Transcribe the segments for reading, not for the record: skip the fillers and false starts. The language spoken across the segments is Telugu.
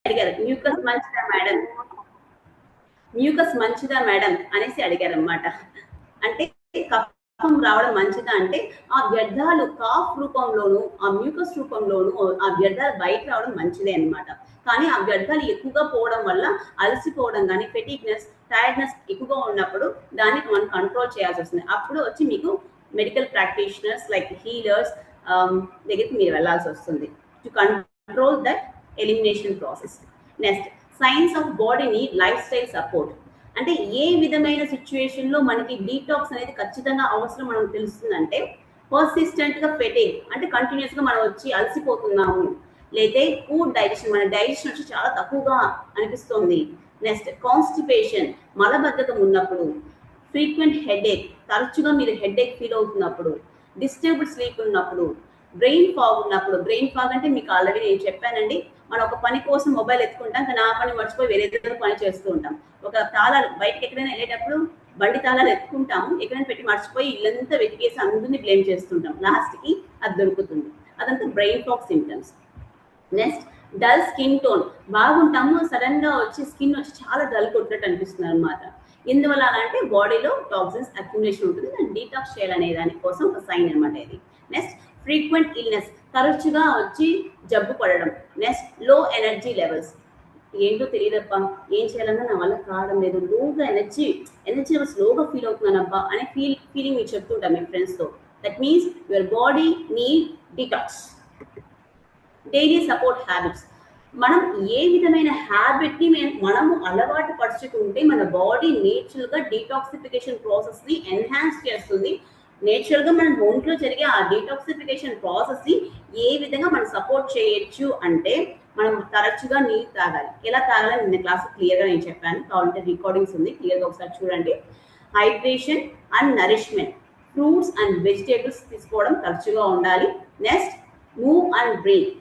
అడిగారు, మ్యూకస్ మంచిదా మేడం, మ్యూకస్ మంచిదా మేడం అనేసి అడిగారు అనమాట. అంటే కఫం రావడం మంచిదా అంటే ఆ వ్యర్థాలు కాఫ్ రూపంలోను ఆ మ్యూకస్ రూపంలోను ఆ వ్యర్థాలు బయట రావడం మంచిదే అనమాట. కానీ ఆ వ్యర్థాలు ఎక్కువగా పోవడం వల్ల అలసిపోవడం కానీ ఫెటిగ్నెస్ టైర్డ్నెస్ ఎక్కువగా ఉన్నప్పుడు దాన్ని మనం కంట్రోల్ చేయాల్సి వస్తుంది. అప్పుడు వచ్చి మీకు మెడికల్ ప్రాక్టీషనర్స్ లైక్ హీలర్స్ దగ్గరికి మీరు వెళ్ళాల్సి వస్తుంది to control that elimination process. Next, science of body need life style support. అంటే ఏ విధమైన సిచ్యువేషన్ లో మనకి డీటాక్స్ అనేది ఖచ్చితంగా అవసరం మనకు తెలుస్తుందంటే, పర్సిస్టెంట్ గా ఫెటిగ్ అంటే కంటిన్యూస్ గా మనం వచ్చి అలసిపోతున్నాము, లేదా ఫుడ్ డైజెషన్ మన డైజెషన్ వచ్చి చాలా తక్కువగా అనిపిస్తుంది. నెక్స్ట్, కాన్స్టిపేషన్ మలబద్ధకం ఉన్నప్పుడు, ఫ్రీక్వెంట్ హెడేక్ తరచుగా మీరు హెడేక్ ఫీల్ అవుతున్నప్పుడు, డిస్టర్బ్డ్ స్లీప్ ఉన్నప్పుడు, బ్రెయిన్ ఫాగ్ ఉన్నప్పుడు. బ్రెయిన్ ఫాగ్ అంటే మీకు ఆల్రెడీ నేను చెప్పానండి, మనం ఒక పని కోసం మొబైల్ ఎత్తుకుంటాం కానీ ఆ పని మర్చిపోయి వేరే ఏదో పని చేస్తూ ఉంటాం. ఒక తాళాలు బయటకి ఎక్కడైనా వెళ్ళేటప్పుడు బండి తాళాలు ఎత్తుకుంటాము, ఎక్కడైనా పెట్టి మర్చిపోయి ఇల్లంతా వెతికేసి అందరినీ బ్లేమ్ చేస్తుంటాం, లాస్ట్ కి అది దొరుకుతుంది. అదంతా brain fog symptoms. Next, dull skin tone. బాగుంటాము, సడన్ గా వచ్చి స్కిన్ వచ్చి చాలా డల్ కొట్టినట్టు అనిపిస్తుంది అనమాట. ఎందువల్ల అంటే బాడీలో టాక్సిన్స్ అక్యుములేషన్ ఉంటుంది, దాన్ని డీటాక్స్ చేయాలనే దానికోసం ఒక సైన్ అనమాట ఇది. నెక్స్ట్, ఫ్రీక్వెంట్ ఇల్నెస్ తరచుగా వచ్చి జబ్బు పడడం. నెక్స్ట్, లో ఎనర్జీ లెవెల్స్. ఏంటో తెలియదబ్బా, ఏం చేయాలన్నా నా వల్ల కావడం లేదు, లోగా ఎనర్జీ లెవెల్స్ లోగా ఫీల్ అవుతున్నానబ్బా అనే ఫీలింగ్ మీరు చెప్తుంటాం మీ ఫ్రెండ్స్తో. That means your body need detox. Daily support habits. మనం ఏ విధమైన హ్యాబిట్ని మనము అలవాటు పరుచుకుంటే మన బాడీ నేచురల్గా డీటాక్సిఫికేషన్ ప్రాసెస్ని ఎన్హాన్స్ చేస్తుంది. నేచురల్గా మన ఒంట్లో జరిగే ఆ డీటాక్సిఫికేషన్ ప్రాసెస్ని ఏ విధంగా మనం సపోర్ట్ చేయొచ్చు అంటే, మనం తరచుగా నీళ్ళు తాగాలి. ఎలా తాగాలని నిన్న క్లాస్ క్లియర్గా నేను చెప్పాను, కావాలంటే రికార్డింగ్స్ ఉంది, క్లియర్గా ఒకసారి చూడండి. Hydration and nourishment, fruits and vegetables తీసుకోవడం తరచుగా ఉండాలి. Next, move and breathe.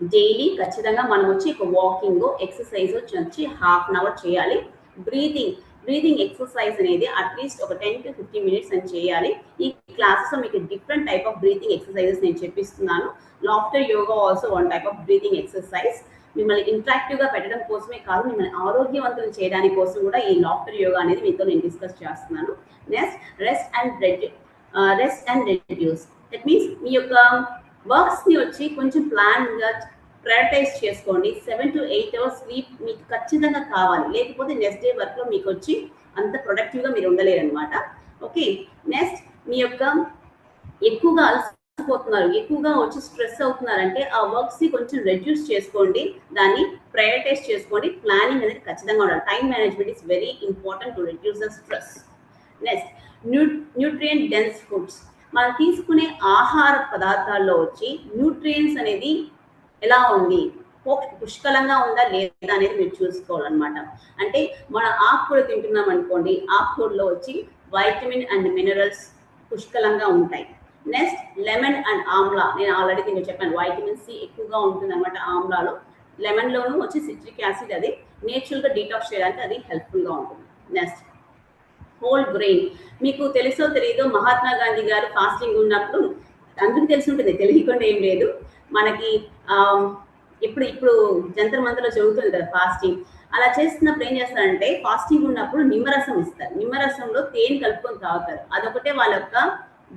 Daily ఖచ్చితంగా మనం వచ్చి ఒక వాకింగ్ ఎక్సర్సైజ్ వచ్చి హాఫ్ అన్ అవర్ చేయాలి. బ్రీతింగ్ ఎక్సర్సైజ్ అనేది అట్లీస్ట్ ఒక 10 to 15 minutes అని చేయాలి. ఈ క్లాసెస్లో మీకు different type of breathing exercises నేను చెప్పిస్తున్నాను. Laughter yoga also one type of breathing exercise. మిమ్మల్ని ఇంట్రాక్టివ్గా పెట్టడం కోసమే కాదు, మిమ్మల్ని ఆరోగ్యవంతులు చేయడానికి కోసం కూడా ఈ లాఫ్టర్ యోగా అనేది మీతో నేను డిస్కస్ చేస్తున్నాను. Next, rest and reduce. That means మీ యొక్క వర్క్స్ని వచ్చి కొంచెం ప్లాన్గా ప్రయారిటైజ్ చేసుకోండి. 7 to 8 hours స్లీప్ మీకు ఖచ్చితంగా కావాలి, లేకపోతే నెక్స్ట్ డే వర్క్లో మీకు వచ్చి అంత ప్రొడక్టివ్గా మీరు ఉండలేరు అనమాట. ఓకే. నెక్స్ట్, మీ యొక్క ఎక్కువగా అలసిపోతున్నారు, ఎక్కువగా వచ్చి స్ట్రెస్ అవుతున్నారంటే ఆ వర్క్స్ని కొంచెం రెడ్యూస్ చేసుకోండి, దాన్ని ప్రయారిటైజ్ చేసుకోండి. ప్లానింగ్ అనేది ఖచ్చితంగా ఉండాలి. Time management is very important to reduce the stress. Next, nutrient dense foods. మనం తీసుకునే ఆహార పదార్థాల్లో వచ్చి న్యూట్రియంట్స్ అనేది ఎలా ఉంది, పుష్కలంగా ఉందా లేదా అనేది మీరు చూసుకోవాలన్నమాట. అంటే మన ఆకుకూర తింటున్నాం అనుకోండి, ఆకుకూరలో వచ్చి వైటమిన్ అండ్ మినరల్స్ పుష్కలంగా ఉంటాయి. Next, lemon and Amla. నేను ఆల్రెడీ దీనికి చెప్పాను, వైటమిన్ సి ఎక్కువగా ఉంటుంది అనమాట ఆమ్లాలో. లెమన్లోనూ వచ్చి సిట్రిక్ యాసిడ్, అది నేచురల్గా డీటాక్స్ చేయడానికి అది హెల్ప్ఫుల్గా ఉంటుంది. Next, whole grain. మీకు తెలుసో తెలియదో, మహాత్మా గాంధీ గారు ఫాస్టింగ్ ఉన్నప్పుడు, అందరికీ తెలిసి ఉంటుంది, తెలియకుండా ఏం లేదు మనకి, ఇప్పుడు జంతర్ మంతర్లో జరుగుతుంది కదా ఫాస్టింగ్. అలా చేస్తున్నప్పుడు ఏం చేస్తారంటే, ఫాస్టింగ్ ఉన్నప్పుడు నిమ్మరసం ఇస్తారు, నిమ్మరసంలో తేనె కలుపుకొని తాగుతారు. అదొకటే వాళ్ళ యొక్క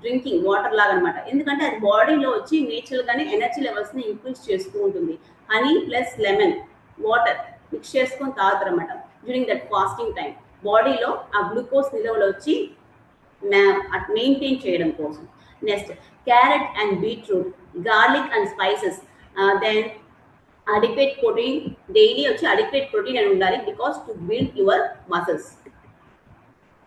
డ్రింకింగ్ వాటర్ లాగా అనమాట. ఎందుకంటే అది బాడీలో వచ్చి నేచురల్గానే ఎనర్జీ లెవెల్స్ని ఇంక్రీజ్ చేస్తూ ఉంటుంది. Honey plus lemon water mix చేసుకొని తాగుతారు అనమాట డ్యూరింగ్ దట్ ఫాస్టింగ్ టైం. బాడీలో ఆ గ్లూకోజ్ నిల్వలు వచ్చి మెయింటైన్ చేయడం కోసం. Next, carrot and beetroot, garlic and spices. Then adequate protein, daily వచ్చి అడిక్వేట్ ప్రోటీన్ అని ఉండాలి, because to build your muscles.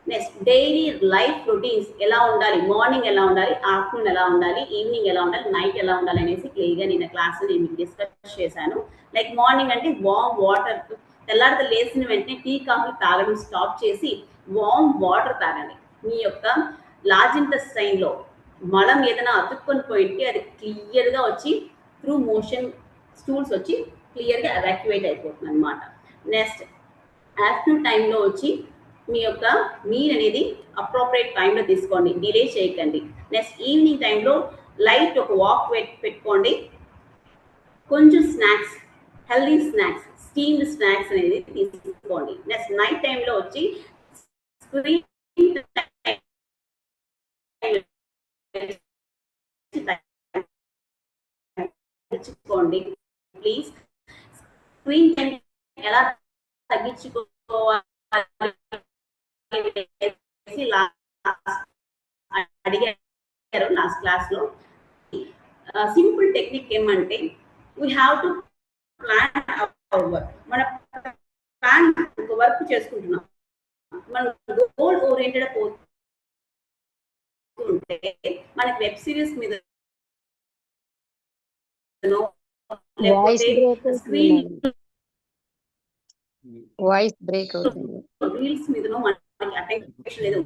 Next, daily life routines ఎలా ఉండాలి, మార్నింగ్ ఎలా ఉండాలి, ఆఫ్టర్నూన్ ఎలా ఉండాలి, ఈవినింగ్ ఎలా ఉండాలి, నైట్ ఎలా ఉండాలి అనేసి క్లియర్గా నిన్న క్లాస్ నేను మీకు డిస్కస్ చేశాను. లైక్ మార్నింగ్ అంటే వామ్ వాటర్, తెల్లారితో లేచిన వెంటనే టీ కాఫీ తాగడం స్టాప్ చేసి వామ్ వాటర్ తాగండి. మీ యొక్క లార్జ్ ఇంటెస్టైన్లో మలం ఏదైనా అతుక్కొని పోయింటే అది క్లియర్గా వచ్చి త్రూ మోషన్ స్టూల్స్ వచ్చి క్లియర్గా ఎవాక్యువేట్ అయిపోతుంది అనమాట. నెక్స్ట్, ఆఫ్టర్నూన్ టైంలో వచ్చి మీ యొక్క మీల్ అనేది అప్రోప్రియేట్ టైంలో తీసుకోండి, డిలే చేయకండి. నెక్స్ట్, ఈవినింగ్ టైంలో లైట్ ఒక వాక్ పెట్టుకోండి. కొంచెం snacks, healthy snacks, steamed snacks అనేది తీసుకోండి. నెక్స్ట్ నైట్ టైంలో వచ్చి స్క్రీన్ తగ్గించుకోండి ప్లీజ్. స్క్రీన్ టైం ఎలా తగ్గించుకోవాలి అడిగారు లాస్ట్ క్లాస్ లో. సింపుల్ టెక్నిక్ ఏమంటే we have to plan hour work. మన ప్లాన్ వర్క్ చేసుకుంటున్నాం, మనం గోల్ ఓరియంటెడ్ పోతుంటే మనకి వెబ్ సిరీస్ మీద లేకపోతే స్క్రీన్ వాయిస్ బ్రేక్ అవుతుంది, రీల్స్ మీదనో మనకి అటెన్షన్ లేదు.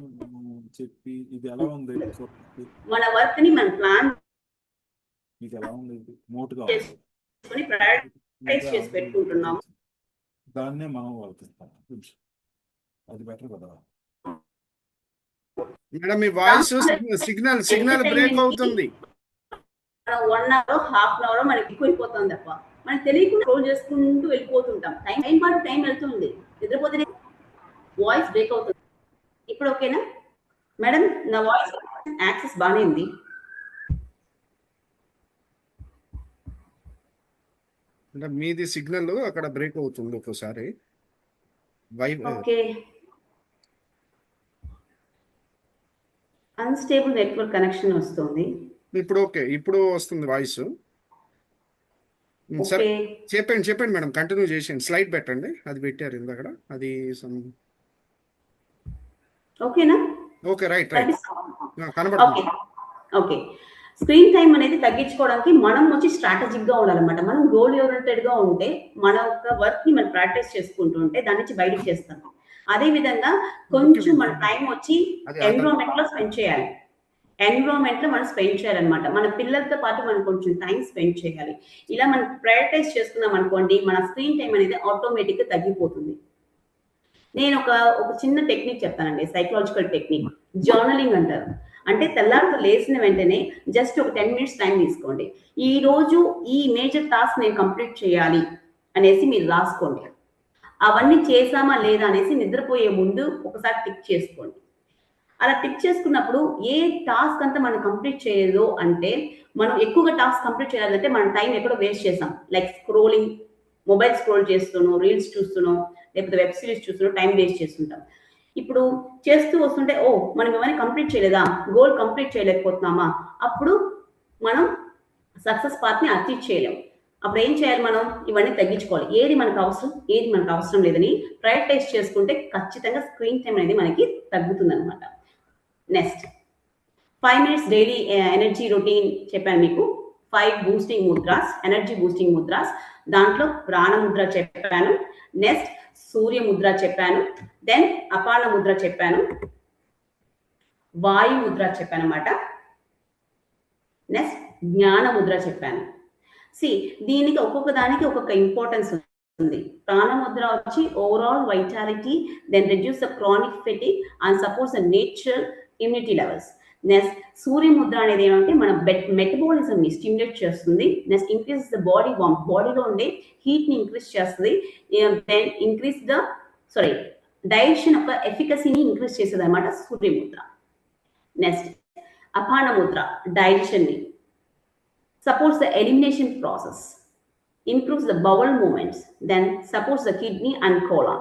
చెప్పి ఇది ఎలా ఉంది, మన వర్క్ ని మనం ప్లాన్ ఇది ఎలా ఉంది, మోటుగా చేసుకొని ప్రయారిటైజ్ చేసి పెట్టుకుంటున్నాం, దాన్నే మనం వర్తిస్తాం. అది బెటర్ కదా మేడం. మీ వాయిస్ సిగ్నల్ బ్రేక్ అవుతుంది. 1 అవర్ హాఫ్ అన్ అవర్ మనకి ఎక్కువైపోతుంది తప్ప మనకి తెలియకుండా రోల్ చేసుకుంటూ వెళ్ళిపోతుంటాం. టైం పాటు టైం వెళ్తుంది, నిద్రపోతే వాయిస్ బ్రేక్ అవుతుంది. ఇప్పుడు ఓకేనా మేడం? నా వాయిస్ యాక్సెస్ బాగానే ఉంది. అంటే మీది సిగ్నల్ అక్కడ బ్రేక్ అవుతుంది ఒక్కోసారి. ఓకే, అన్స్టేబుల్ నెట్వర్క్ కనెక్షన్ వస్తుంది. ఇప్పుడు ఓకే, ఇప్పుడు వస్తుంది వాయిస్. సరే చెప్పండి మేడం, కంటిన్యూ చేసేయండి. స్లైడ్ పెట్టండి, అది పెట్టారు ఇందాక. అది ఓకేనా? ఓకే, రైట్ కనబడుతుంది. ఓకే, స్క్రీన్ టైం అనేది తగ్గించుకోవడానికి మనం వచ్చి స్ట్రాటజిక్ గా ఉండాలన్నమాట. మనం గోల్ ఓరియంటెడ్ గా ఉంటే మన యొక్క వర్క్ ని మనం ప్రాక్టీస్ చేసుకుంటూ ఉంటే దాని నుంచి బయటకు చేస్తాం. అదే విధంగా కొంచెం మన టైం వచ్చి ఎన్విరాన్మెంట్ లో స్పెండ్ చేయాలి. ఎన్విరాన్మెంట్ లో మనం స్పెండ్ చేయాలన్నమాట. మన పిల్లలతో పాటు మనం కొంచెం టైం స్పెండ్ చేయాలి. ఇలా మనం ప్రయారిటైజ్ చేసుకున్నాం అనుకోండి, మన స్క్రీన్ టైం అనేది ఆటోమేటిక్ గా తగ్గిపోతుంది. నేను ఒక చిన్న టెక్నిక్ చెప్తానండి, సైకలాజికల్ టెక్నిక్. జర్నలింగ్ అంటారు. అంటే తెల్లారితో లేచిన వెంటనే జస్ట్ ఒక 10 minutes టైం తీసుకోండి. ఈ రోజు ఈ మేజర్ టాస్క్ నేను కంప్లీట్ చేయాలి అనేసి మీరు రాసుకోండి. అవన్నీ చేసామా లేదా అనేసి నిద్రపోయే ముందు ఒకసారి టిక్ చేసుకోండి. అలా టిక్ చేసుకున్నప్పుడు ఏ టాస్క్ అంతా మనం కంప్లీట్ చేయలేదో, అంటే మనం ఎక్కువగా టాస్క్ కంప్లీట్ చేయాలంటే మనం టైం ఎక్కడో వేస్ట్ చేసాం. లైక్ స్క్రోలింగ్, మొబైల్ స్క్రోల్ చేస్తున్నాం, రీల్స్ చూస్తున్నాం, లేకపోతే వెబ్ సిరీస్ చూస్తున్నాం, టైం వేస్ట్ చేస్తుంటాం. ఇప్పుడు చేస్తూ వస్తుంటే మనం ఏమైనా కంప్లీట్ చేయలేదా, గోల్ కంప్లీట్ చేయలేకపోతున్నామా, అప్పుడు మనం సక్సెస్ పాత్ ని అచీవ్ చేయలేం. అప్పుడు ఏం చేయాలి? మనం ఇవన్నీ తగ్గించుకోవాలి. ఏది మనకు అవసరం, ఏది మనకు అవసరం లేదని ప్రయారిటైజ్ చేసుకుంటే ఖచ్చితంగా స్క్రీన్ టైం అనేది మనకి తగ్గుతుంది అనమాట. Next 5 minutes daily energy routine చెప్పాను మీకు. 5 boosting mudras, energy boosting mudras. దాంట్లో ప్రాణ ముద్ర చెప్పాను, నెక్స్ట్ సూర్య ముద్ర చెప్పాను, దెన్ అపాన ముద్ర చెప్పాను, వాయు ముద్ర చెప్పాను అన్నమాట. నెక్స్ట్ జ్ఞాన ముద్ర చెప్పాను. దీనికి ఒక్కొక్క దానికి ఒక్కొక్క ఇంపార్టెన్స్ ఉంది. ప్రాణ ముద్ర వచ్చి overall vitality, then reduce the chronic fatigue and supports the natural immunity levels. Next Surya mudra అనేది ఏమంటే మన మెటబాలిజం ని స్టిమ్యులేట్ చేస్తుంది. Next increase the body warm, బాడీలో ఉండే హీట్ ని ఇంక్రీజ్ చేస్తుంది. దెన్ ఇంక్రీజ్ ద డైజెషన్ యొక్క ఎఫికసీని ఇంక్రీజ్ చేసేది అనమాట సూర్య ముద్ర. నెక్స్ట్ అపాన ముద్ర డైజెషన్ ని supports the elimination process, improves the bowel movements, then supports the kidney and colon.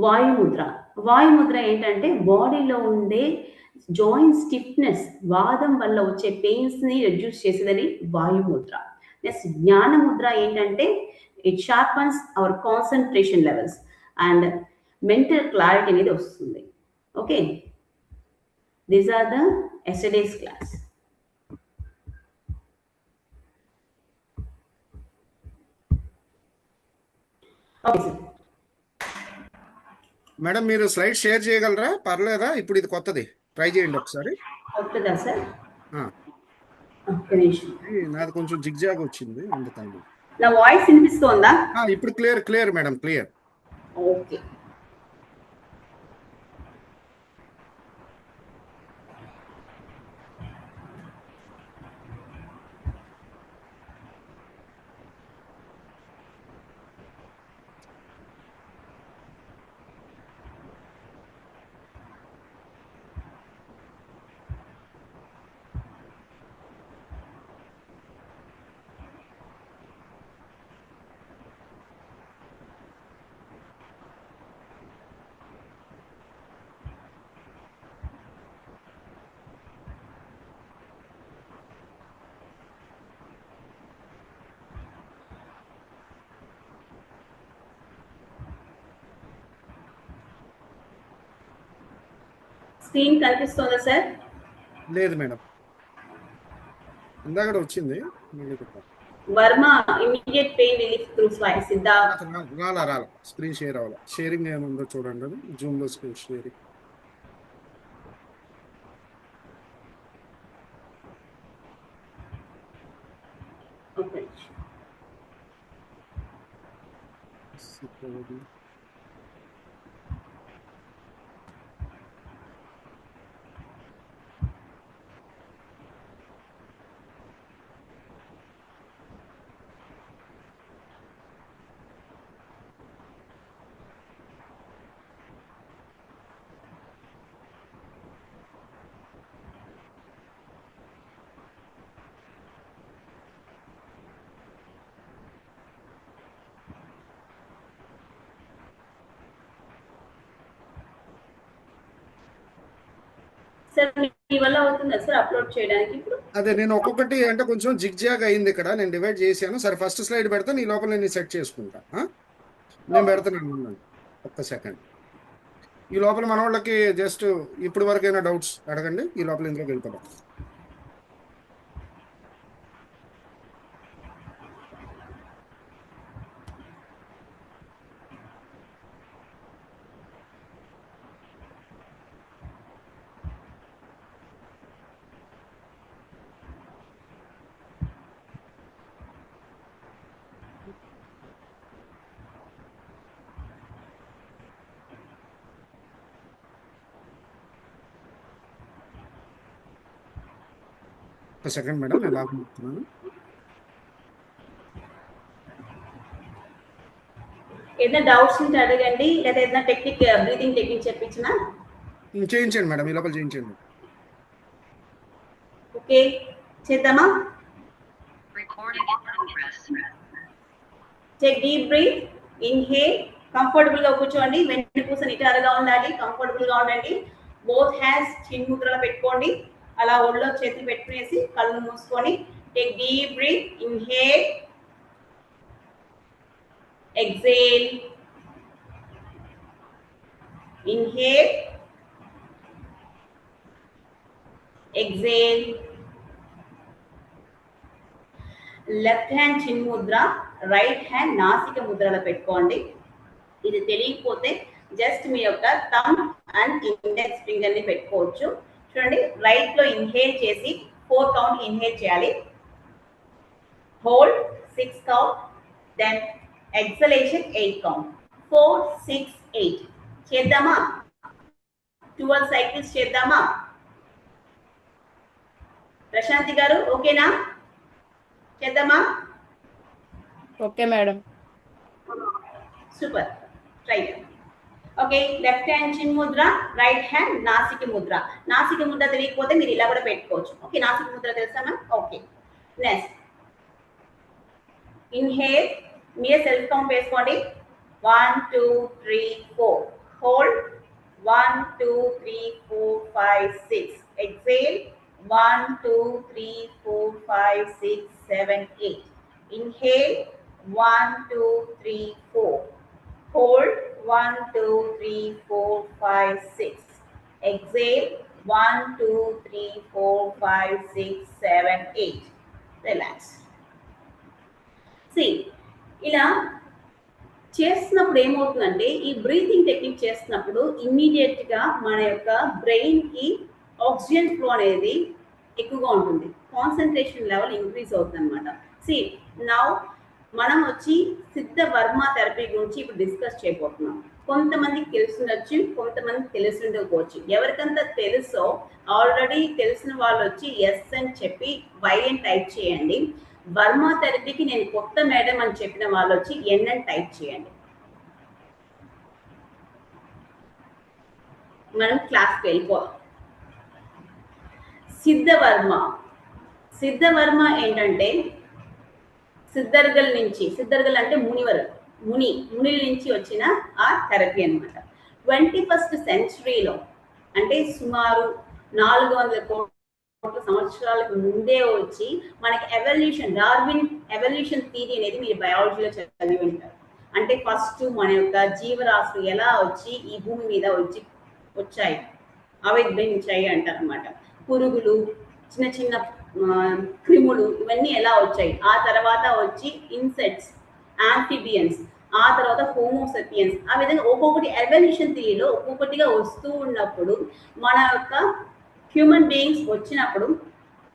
వాయు ముద్ర, వాయు ముద్ర ఏంటంటే బాడీలో ఉండే జాయింట్ స్టిఫ్నెస్, వాదం వల్ల వచ్చే పెయిన్స్ ని రెడ్యూస్ చేసేదని వాయు ముద్ర. నెక్స్ట్ జ్ఞాన ముద్ర ఏంటంటే it sharpens our concentration levels and mental clarity అనేది వస్తుంది. Okay, these are the yesterday's class. Madam మీరు స్లైడ్ షేర్ చేయగలరా? పర్లేదా? ఇప్పుడు ఇది కొత్తది, ట్రై చేయండి ఒకసారి. కొత్తదా సార్? ఒక్క నిమిషం, నాది కొంచెం జిగ్జాగ్ వచ్చింది అందుకని. నా వాయిస్ వినిపిస్తోందా? ఇప్పుడు clear madam, clear. Okay, screen కనిపిస్తుందా సార్? లేదు మేడం, ఇందాక వచ్చింది. మళ్ళీ పెట్టాలి. Varma immediate pain relief through Siddharth. రాలా స్క్రీన్ షేర్ అవ్వాలి. షేరింగ్ ఏముందో చూడండి, అది జూమ్ లో స్క్రీన్ షేరింగ్. ఓకే. సార్ మీ వల్ల అవుతుందా సార్ అప్లోడ్ చేయడానికి ఇప్పుడు? అదే నేను ఒక్కొక్కటి అంటే కొంచెం జిగ్జాగ్ అయింది ఇక్కడ, నేను డివైడ్ చేశాను. సరే ఫస్ట్ స్లైడ్ పెడతాను, ఈ లోపల నేను సెట్ చేసుకుంటా. నేను పెడతాను, ఉండండి ఒక్క సెకండ్. ఈ లోపల మన వాళ్ళకి జస్ట్ ఇప్పుడు వరకైనా డౌట్స్ అడగండి, ఈ లోపల ఇందులోకి వెళ్ళిపోతాం. ఒక సెకండ్ మేడం, నేను లాగ్ చెప్తున్నాను. ఏదైనా డౌట్స్ ఉంటే అడగండి, లేదా ఏదైనా టెక్నిక్ బ్రీతింగ్ టెక్నిక్ చెప్పించినా చేయించండి మేడం, ఈ లోపల చేయించండి. ఓకే చేద్దామా? Take deep breath, inhale. Comfortable గా కూర్చోండి, వెన్నుపూస నిటారుగా ఉండాలి, కంఫర్టబుల్ గా ఉండండి. బోత్ హ్యాండ్స్ చిన్ ముద్రలో పెట్టుకోండి. అలా ఒళ్ళో చేతి పెట్టుకునేసి కళ్ళు మూసుకొని take deep breath, inhale, exhale, inhale, exhale. Left hand chin ముద్ర, రైట్ హ్యాండ్ నాసిక ముద్రలో పెట్టుకోండి. ఇది తెలియకపోతే జస్ట్ మీ యొక్క థంబ్ అండ్ ఇండెక్స్ ఫింగర్ ని పెట్టుకోవచ్చు. చూడండి, రైట్ లో ఇన్హేల్ చేసి 4 కౌంట్ ఇన్హేల్ చేయాలి, hold 6 count, then exhalation 8 count. 4, 6, 8 చేద్దామా? 12 cycles చేద్దామా? ప్రశాంతి గారు ఓకేనా? చేద్దామా? Okay madam. సూపర్, ట్రై చేద్దాం. ఓకే, లెఫ్ట్ హ్యాండ్ చిన్ ముద్ర, రైట్ హ్యాండ్ నాసిక ముద్ర. నాసిక ముద్ర తెలియకపోతే మీరు ఇలా కూడా పెట్టుకోవచ్చు. ఓకే, నాసిక ముద్ర తెలుసా మ్యామ్? ఓకే, నెక్స్ట్ ఇన్హేల్, మీరే సెల్ఫ్ కౌంట్ వేసుకోండి. 1, 2, 3, 4. Hold 1, 2, 3, 4, 5, 6. Exhale 1, 2, 3, 4, 5, 6, 7, 8. Inhale 1, 2, 3, 4. Hold 1, 2, 3, 4, 5, 6. Exhale 1, 2, 3, 4, 5, 6, 7, 8. Relax. ఇలా చేస్తున్నప్పుడు ఏమవుతుందంటే, ఈ బ్రీతింగ్ టెక్నిక్ చేస్తున్నప్పుడు ఇమ్మీడియట్ గా మన యొక్క బ్రెయిన్ కి ఆక్సిజన్ ఫ్లో అనేది ఎక్కువగా ఉంటుంది, కాన్సన్ట్రేషన్ లెవెల్ ఇంక్రీజ్ అవుతుంది అనమాట. నౌ మనం వచ్చి సిద్ధ వర్మ థెరపీ గురించి ఇప్పుడు డిస్కస్ చేయబోతున్నాం. కొంతమందికి తెలుసుండొచ్చు, కొంతమందికి తెలిసి ఉండకపోవచ్చు. ఎవరికంత తెలుసో ఆల్రెడీ తెలిసిన వాళ్ళు వచ్చి ఎస్ అని చెప్పి వై అని టైప్ చేయండి. వర్మ థెరపీకి నేను కొత్త మేడం అని చెప్పిన వాళ్ళు వచ్చి ఎన్ అని టైప్ చేయండి. మనం క్లాస్కి వెళ్ళిపోదాం. సిద్ధవర్మ ఏంటంటే సిద్ధర్గల్ నుంచి, సిద్ధర్గల్ అంటే మునిల నుంచి వచ్చిన ఆ థెరపీ అనమాట. 21st centuryలో అంటే సుమారు 400 సంవత్సరాలకు ముందే వచ్చి మనకి డార్విన్ ఎవల్యూషన్ థియరీ అనేది మీరు బయాలజీలో చదివి ఉంటారు. అంటే ఫస్ట్ మన యొక్క జీవరాశులు ఎలా వచ్చి ఈ భూమి మీద వచ్చాయి ఆవిర్భవించాయి అంటారు అనమాట. పురుగులు, చిన్న చిన్న క్రిములు ఇవన్నీ ఎలా వచ్చాయి, ఆ తర్వాత వచ్చి ఇన్సెక్ట్స్, ఆంఫిబియన్స్, ఆ తర్వాత హోమోసెపియన్స్, ఆ విధంగా ఒక్కొక్కటి ఎవల్యూషన్ థియరీలో ఒక్కొక్కటిగా వస్తూ ఉన్నప్పుడు మన యొక్క హ్యూమన్ బీయింగ్స్ వచ్చినప్పుడు,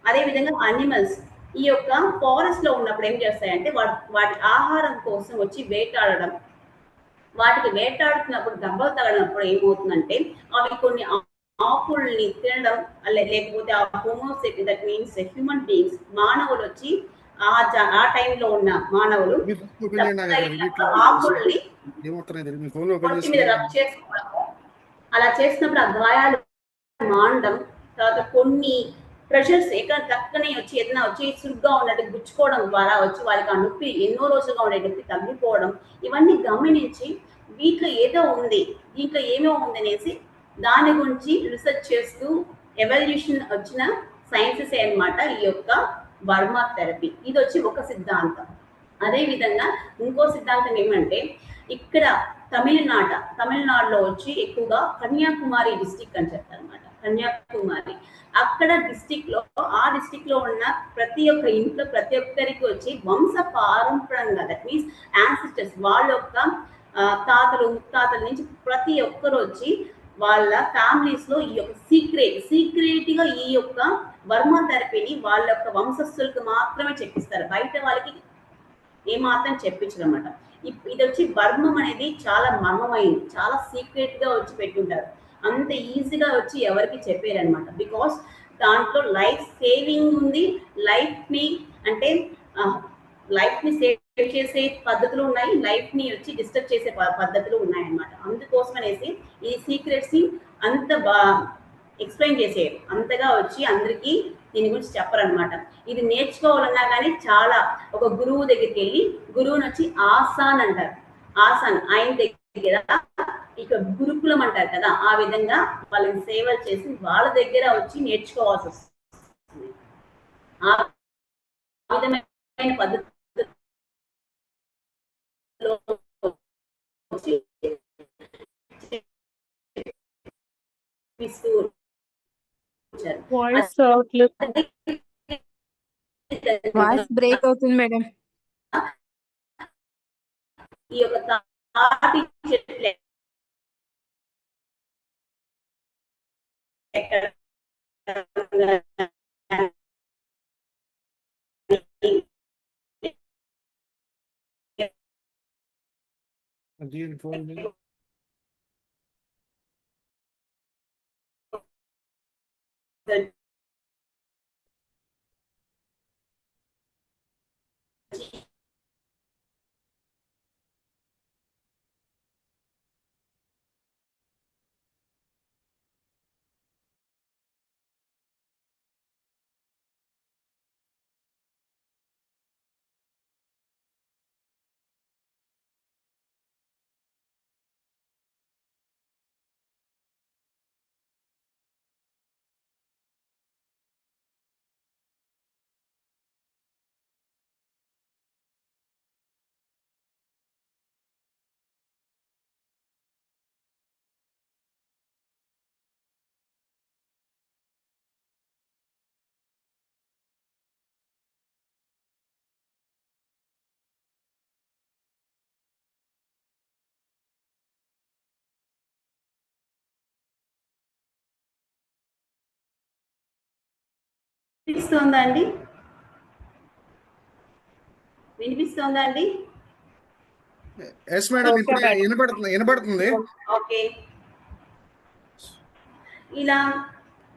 అదేవిధంగా అనిమల్స్ ఈ యొక్క ఫారెస్ట్ లో ఉన్నప్పుడు ఏం చేస్తాయంటే వాటి ఆహారం కోసం వచ్చి వేటాడడం, వాటికి వేటాడుతున్నప్పుడు దెబ్బలు తగలనప్పుడు ఏమవుతుందంటే అవి కొన్ని ఆకుల్ని తినడం, లేకపోతే ఆ హోమోసెపి, దట్ మీన్స్ హ్యూమన్ బీయింగ్స్, మానవులు వచ్చి ఆ టైంలో ఉన్న మానవులు ఆకుల్ని పొట్టి మీద రబ్ చేసుకోవడము, అలా చేసినప్పుడు ఆ గాయాలు మాండం, తర్వాత కొన్ని ప్రెషర్స్ ఎక్కడ టక్కనే వచ్చి ఏదైనా వచ్చి సురుగ్గా ఉన్నట్టు గుచ్చుకోవడం ద్వారా వచ్చి వాళ్ళకి ఆ నొప్పి ఎన్నో రోజులుగా ఉండే నొప్పి తగ్గిపోవడం, ఇవన్నీ గమనించి వీటిలో ఏదో ఉంది, దీంట్లో ఏమో ఉంది అనేసి దాని గురించి రీసెర్చ్ చేస్తూ ఎవల్యూషన్ వచ్చిన సైన్సెస్ అన్నమాట ఈ యొక్క వర్మా థెరపీ. ఇది వచ్చి ఒక సిద్ధాంతం. అదే విధంగా ఇంకో సిద్ధాంతం ఏమంటే, ఇక్కడ తమిళనాడులో వచ్చి ఎక్కువగా కన్యాకుమారి డిస్టిక్ అని చెప్తారు అనమాట. కన్యాకుమారి అక్కడ ఆ డిస్టిక్ లో ఉన్న ప్రతి ఒక్క ఇంట్లో ప్రతి ఒక్కరికి వచ్చి వంశ పారంపరంగా, దట్ మీన్స్ యాన్సిస్టర్స్, వాళ్ళ యొక్క తాతలు ముత్తాతల నుంచి ప్రతి ఒక్కరు వచ్చి వాళ్ళ ఫ్యామిలీస్ లో ఈ యొక్క సీక్రెట్ గా ఈ యొక్క వర్మా థెరపీని వాళ్ళ యొక్క వంశస్థులకు మాత్రమే చెప్పిస్తారు, బయట వాళ్ళకి ఏమాత్రం చెప్పించరు అనమాట. ఇది వచ్చి వర్మం అనేది చాలా మర్మమైంది, చాలా సీక్రెట్ గా వచ్చి పెట్టుంటారు, అంత ఈజీగా వచ్చి ఎవరికి చెప్పారనమాట. బికాస్ దాంట్లో లైఫ్ సేవింగ్ ఉంది, లైఫ్ ని సేవ్ చేసే పద్ధతులు ఉన్నాయి, లైఫ్ ని వచ్చి డిస్టర్బ్ చేసే పద్ధతులు ఉన్నాయన్నమాట. అందుకోసం అనేసి ఈ సీక్రెట్స్ ని అంత ఎక్స్ప్లెయిన్ చేసేది, అంతగా వచ్చి అందరికీ దీని గురించి చెప్పరనమాట. ఇది నేర్చుకోవాలన్నా కానీ చాలా ఒక గురువు దగ్గరికి వెళ్ళి, గురువుని వచ్చి ఆసాన్ అంటారు, ఆసాన్ ఆయన దగ్గర ఇక గురుకులం అంటారు కదా, ఆ విధంగా వాళ్ళని సేవలు చేసి వాళ్ళ దగ్గర వచ్చి నేర్చుకోవాల్సి వస్తుంది. ఆ విధమైన పద్ధతిలో వాయిస్ బ్రేక్ అవుతుంది మేడం. ఈ యొక్క తాటి చెట్లు వినిపిస్తోందా అండి? వినిపిస్తోందా అండి? ఎస్ మేడం, ఇప్పుడు వినపడుతుంది. ఓకే. ఇలా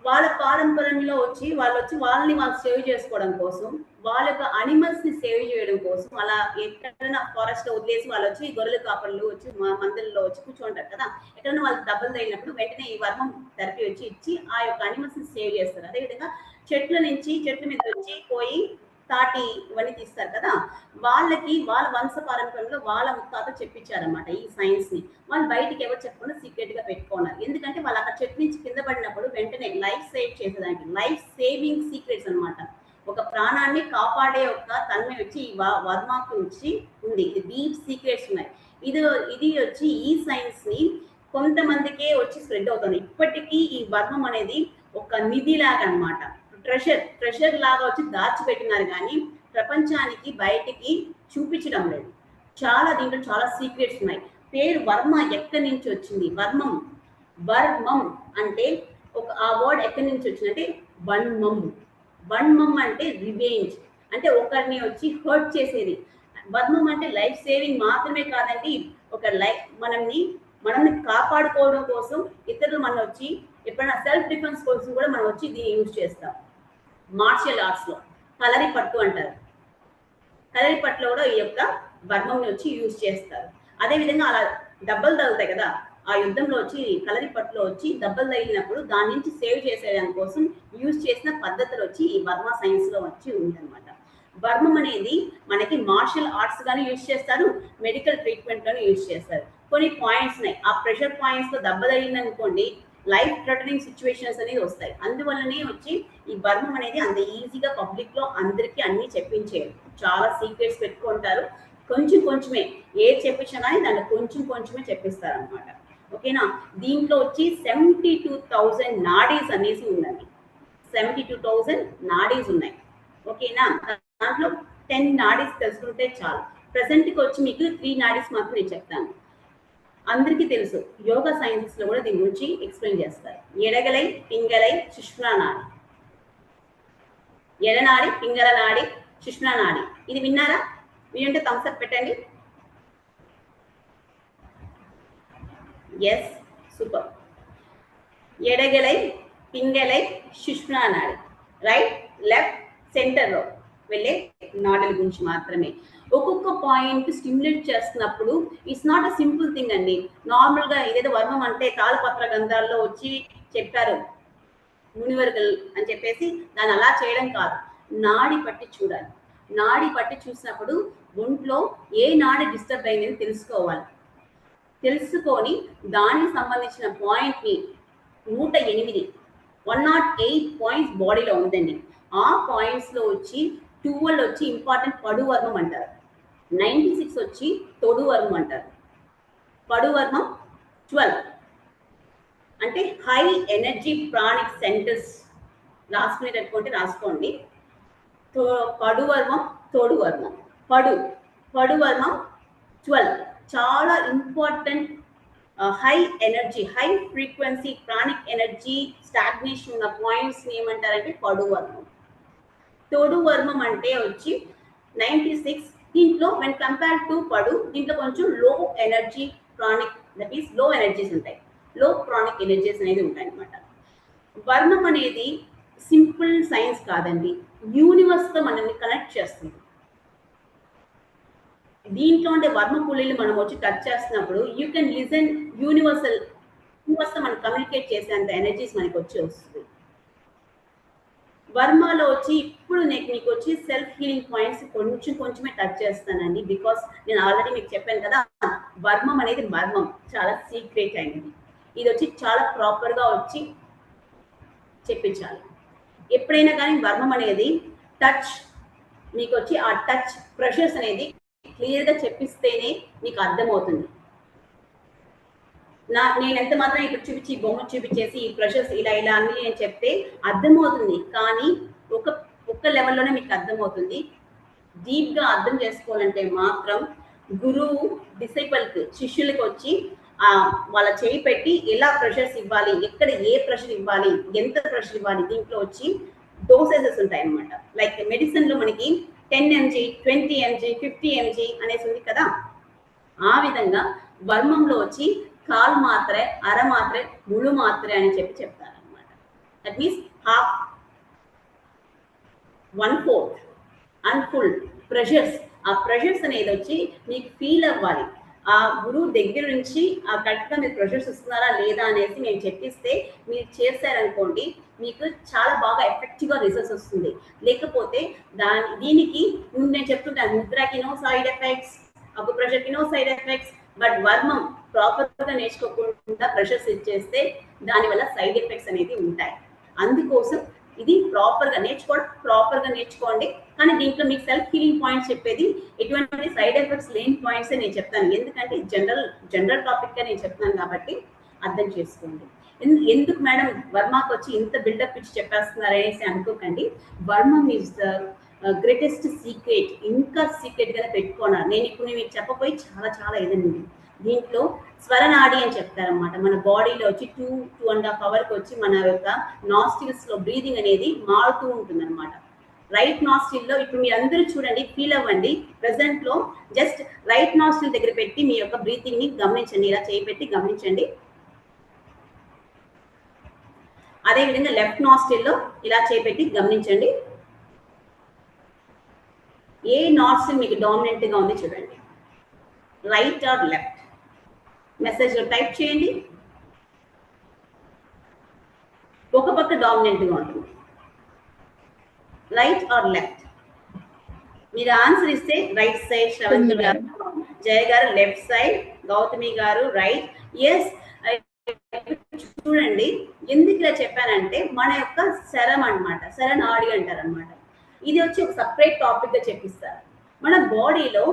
వాళ్ళ పారంపర్యంలో వచ్చి వాళ్ళని వాళ్ళు సేవ్ చేసుకోవడం కోసం, వాళ్ళ యొక్క అనిమల్స్ ని సేవ్ చేయడం కోసం, అలా ఎక్కడైనా ఫారెస్ట్ లో వదిలేసి వాళ్ళు వచ్చి గొర్రెల కాపర్లు వచ్చి మందుల్లో వచ్చి కూర్చుంటారు కదా, ఎక్కడైనా వాళ్ళు దెబ్బలు తగినప్పుడు వెంటనే ఈ వర్మం థెరపీ వచ్చి ఇచ్చి ఆ యొక్క అనిమల్స్ ని సేవ్ చేస్తారు. అదేవిధంగా చెట్ల మీద వచ్చి పోయి తాటి ఇవన్నీ తీస్తారు కదా, వాళ్ళకి వాళ్ళ వంశ పారంపర్యంలో వాళ్ళ ముత్తాత చెప్పించారనమాట ఈ సైన్స్ ని. వాళ్ళు బయటికి ఎవరు చెప్పకుండా సీక్రెట్ గా పెట్టుకున్నారు. ఎందుకంటే వాళ్ళు అక్కడ చెట్టు నుంచి కింద పడినప్పుడు వెంటనే లైఫ్ సేవ్ చేసేదానికి, లైఫ్ సేవింగ్ సీక్రెట్స్ అనమాట. ఒక ప్రాణాన్ని కాపాడే ఒక తన్మే వచ్చి ఈ వర్మాకు వచ్చి ఉంది. ఇది డీప్ సీక్రెట్స్ ఉన్నాయి. ఇది వచ్చి ఈ సైన్స్ ని కొంతమందికే వచ్చి స్ప్రెడ్ అవుతుంది. ఇప్పటికీ ఈ వర్మం అనేది ఒక నిధి లాగా అనమాట, ట్రెషర్ లాగా వచ్చి దాచిపెట్టినారు కానీ ప్రపంచానికి బయటికి చూపించడం లేదు. దీంట్లో చాలా సీక్రెట్స్ ఉన్నాయి. పేరు వర్మ ఎక్కడి నుంచి వచ్చింది? వర్మం అంటే ఆ వర్డ్ ఎక్కడి నుంచి వచ్చిందంటే వన్మం అంటే రివెంజ్, అంటే ఒకరిని వచ్చి హర్ట్ చేసేది. వర్మం అంటే లైఫ్ సేవింగ్ మాత్రమే కాదండి, ఒక మనల్ని కాపాడుకోవడం కోసం ఇతరులు మనం వచ్చి ఎప్పుడైనా సెల్ఫ్ డిఫెన్స్ కోసం కూడా మనం వచ్చి దీన్ని యూజ్ చేస్తాం. మార్షల్ ఆర్ట్స్ లో కలరి పట్టు అంటారు, కలరి పట్టులో కూడా ఈ యొక్క వర్మంని వచ్చి యూజ్ చేస్తారు. అదే విధంగా అలా దెబ్బలు తగులుతాయి కదా, ఆ యుద్ధంలో వచ్చి కలరి పట్టులో వచ్చి దెబ్బలు తగిలినప్పుడు దాని నుంచి సేవ్ చేసేదాని కోసం యూజ్ చేసిన పద్ధతులు వచ్చి ఈ వర్మ సైన్స్ లో వచ్చి ఉందన్నమాట. వర్మం అనేది మనకి మార్షల్ ఆర్ట్స్ గానీ యూజ్ చేస్తారు, మెడికల్ ట్రీట్మెంట్ గానీ యూజ్ చేస్తారు. కొన్ని పాయింట్స్ ఉన్నాయి, ఆ ప్రెషర్ పాయింట్స్ లో దెబ్బ తగిలింది అనుకోండి, లైఫ్ థ్రెటనింగ్ సిచ్యువేషన్స్ అనేది వస్తాయి. అందువల్లనే వచ్చి ఈ వర్మం అనేది అంత ఈజీగా పబ్లిక్ లో అందరికీ అన్ని చెప్పించేది. చాలా సీక్రెట్స్ పెట్టుకుంటారు, కొంచెమే ఏది చెప్పించినా కానీ దాంట్లో కొంచెమే చెప్పిస్తారు అనమాట. ఓకేనా? దీంట్లో వచ్చి 72,000 నాడీస్ అనేసి ఉందండి. 72,000 నాడీస్ ఉన్నాయి. ఓకేనా? దాంట్లో 10 నాడీస్ తెలుసుకుంటే చాలు. ప్రెసెంట్కి వచ్చి మీకు 3 నాడీస్ మాత్రం నేను చెప్తాను. అందరికీ తెలుసు, యోగా సైన్సెస్ లో కూడా దీని గురించి ఎక్స్ప్లెయిన్ చేస్తారు. ఎడగలై, పింగళై, సుష్మా నాడి. ఎడనాడి, పింగళ నాడి, సుష్మా నాడి. ఇది విన్నారా? వింటే థమ్స్ అప్ పెట్టండి. Yes, super. ఎడగలై, పింగళై, సుష్మా నాడి. రైట్, లెఫ్ట్, సెంటర్ లో వెళ్ళే నాడుల గురించి మాత్రమే. ఒక్కొక్క పాయింట్ స్టిమ్యులేట్ చేస్తున్నప్పుడు it's not a simple thing అండి. నార్మల్ గా ఇదేదో వర్మం అంటే తాళపత్ర గ్రంథాల్లో వచ్చి చెప్పారు యూనివర్గల్ అని చెప్పేసి దాన్ని అలా చేయడం కాదు. నాడి పట్టి చూడాలి. నాడి పట్టి చూసినప్పుడు ఒంట్లో ఏ నాడి డిస్టర్బ్ అయిందని తెలుసుకోవాలి. తెలుసుకొని దానికి సంబంధించిన పాయింట్ ని 108 పాయింట్స్ బాడీలో ఉందండి. ఆ పాయింట్స్ లో వచ్చి 12 వచ్చి ఇంపార్టెంట్ పడు వర్మం అంటారు, 96 వచ్చి తొడు వర్మం అంటారు. పడు వర్మం 12 అంటే హై ఎనర్జీ ప్రాణిక్ సెంటర్స్. రాసుకునేటట్టుకుంటే రాసుకోండి. పడు వర్మం, తొడు వర్మం. పడు వర్మం 12 చాలా important. High energy, high frequency pranic energy stagnation ఉన్న పాయింట్స్ ఏమంటారంటే పడు వర్మం. తొడు వర్మం అంటే వచ్చి 96. దీంట్లో వెన్ కంపేర్ టు పడు, దీంట్లో కొంచెం లో energy pranic, that is low energies ఉంటాయి, లో ప్రాణిక్ ఎనర్జీస్ అనేది ఉంటాయి అనమాట. వర్మం అనేది సింపుల్ సైన్స్ కాదండి, యూనివర్స్ తో మనల్ని కనెక్ట్ చేస్తుంది. దీంట్లో అంటే వర్మ పుల్లిని మనం వచ్చి టచ్ చేస్తున్నప్పుడు యూ కెన్ లిజన్ యూనివర్స్ తో మనం కమ్యూనికేట్ చేసేంత ఎనర్జీస్ మనకి వచ్చి వస్తుంది. వర్మలో వచ్చి ఇప్పుడు మీకు వచ్చి సెల్ఫ్ హీలింగ్ పాయింట్స్ కొంచెమే టచ్ చేస్తానండి. బికాస్ నేను ఆల్రెడీ మీకు చెప్పాను కదా, వర్మం అనేది మర్మం, చాలా సీక్రెట్ అయినది. ఇది వచ్చి చాలా ప్రాపర్ గా వచ్చి చెప్పించాలి. ఎప్పుడైనా కానీ వర్మం అనేది టచ్ మీకు వచ్చి ఆ టచ్ ప్రెషర్స్ అనేది క్లియర్ గా చెప్పిస్తేనే మీకు అర్థమవుతుంది. నేను ఎంత మాత్రం ఇక్కడ చూపించి బొమ్మ చూపించేసి ఈ ప్రెషర్స్ ఇలా అన్ని నేను చెప్తే అర్థమవుతుంది, కానీ ఒక్క లెవెల్లోనే మీకు అర్థమవుతుంది. డీప్ గా అర్థం చేసుకోవాలంటే మాత్రం గురువు డిసైపుల్కి, శిష్యులకి వచ్చి వాళ్ళ చేయి పెట్టి ఎలా ప్రెషర్స్ ఇవ్వాలి, ఎక్కడ ఏ ప్రెషర్ ఇవ్వాలి, ఎంత ప్రెషర్ ఇవ్వాలి, దీంట్లో వచ్చి డోసేజెస్ ఉంటాయి అన్నమాట. లైక్ మెడిసిన్ లో మనకి 10 mg, 20 mg, 50 mg అనేసి ఉంది కదా, ఆ విధంగా వర్మంలో వచ్చి కాల్ మాత్రే, అర మాత్రే, ముళ్ళు మాత్రే అని చెప్తారు అనమాట. That means half, 1/4 and full pressures. ఆ ప్రెషర్స్ అనేది వచ్చి మీకు ఫీల్ అవ్వాలి. ఆ గురువు దగ్గర నుంచి ఆ కరెక్ట్గా మీరు ప్రెషర్స్ ఇస్తున్నారా లేదా అనేసి మేము చెప్పిస్తే మీరు చేస్తారనుకోండి, మీకు చాలా బాగా ఎఫెక్టివ్గా రిజల్ట్స్ వస్తుంది. లేకపోతే దీనికి నేను చెప్తుంటాను, ముద్రకి నో సైడ్ ఎఫెక్ట్స్, అప్పుడు ప్రెషర్కి నో సైడ్ ఎఫెక్ట్స్. బట్ వర్మం ప్రాపర్గా నేర్చుకోకుండా ప్రెషర్స్ ఇచ్చేస్తే దానివల్ల సైడ్ ఎఫెక్ట్స్ అనేది ఉంటాయి. అందుకోసం ఇది ప్రాపర్గా నేర్చుకోండి. కానీ దీంట్లో మీకు సెల్ఫ్ హీలింగ్ పాయింట్స్ చెప్పేది ఎటువంటి సైడ్ ఎఫెక్ట్స్ లేని పాయింట్స్ నేను చెప్తాను. ఎందుకంటే జనరల్ టాపిక్ గా నేను చెప్తాను కాబట్టి అర్థం చేసుకోండి. ఎందుకు మేడం వర్మకి వచ్చి ఇంత బిల్డప్ ఇచ్చి చెప్పేస్తున్నారు అనేసి అనుకోకండి. వర్మం ఈజ్ ద గ్రేటెస్ట్ సీక్రెట్. ఇంకా సీక్రెట్ గా పెట్టుకున్నారు. నేను ఇప్పుడు మీకు చెప్పబోయి చాలా చాలా ఇదండి. దీంట్లో స్వరనాడి అని చెప్తారనమాట. మన బాడీలో వచ్చి 2.5 hours వచ్చి మన యొక్క నాస్టిల్స్ లో బ్రీదింగ్ అనేది మారుతూ ఉంటుంది అనమాట. రైట్ నాస్టిల్ లో ఇప్పుడు మీరు అందరూ చూడండి, ఫీల్ అవ్వండి. ప్రెసెంట్ లో జస్ట్ రైట్ నాస్టిల్ దగ్గర పెట్టి మీ యొక్క బ్రీతింగ్ ని గమనించండి. ఇలా చేయి పెట్టి గమనించండి. అదే విధంగా లెఫ్ట్ నాస్టిల్ లో ఇలా చేయి పెట్టి గమనించండి. ఏ నాస్టిల్ మీకు డామినెంట్ గా ఉంది చూడండి, రైట్ ఆర్ లెఫ్ట్. మెసేజ్ లో టైప్ చేయండి. ఒక పక్క డామినెంట్ గా ఉంటుంది, రైట్ ఆర్ లెఫ్ట్. మీరు ఆన్సర్ ఇస్తే రైట్ సైడ్, శ్రవంతి గారు, జయ గారు లెఫ్ట్ సైడ్, గౌతమి గారు రైట్. ఎస్, చూడండి ఎందుకు ఇలా చెప్పానంటే మన యొక్క శరం అనమాట, శరనాడి అంటారు అనమాట. ఇది వచ్చి ఒక సపరేట్ టాపిక్ గా చెప్పిస్తారు. మన బాడీలో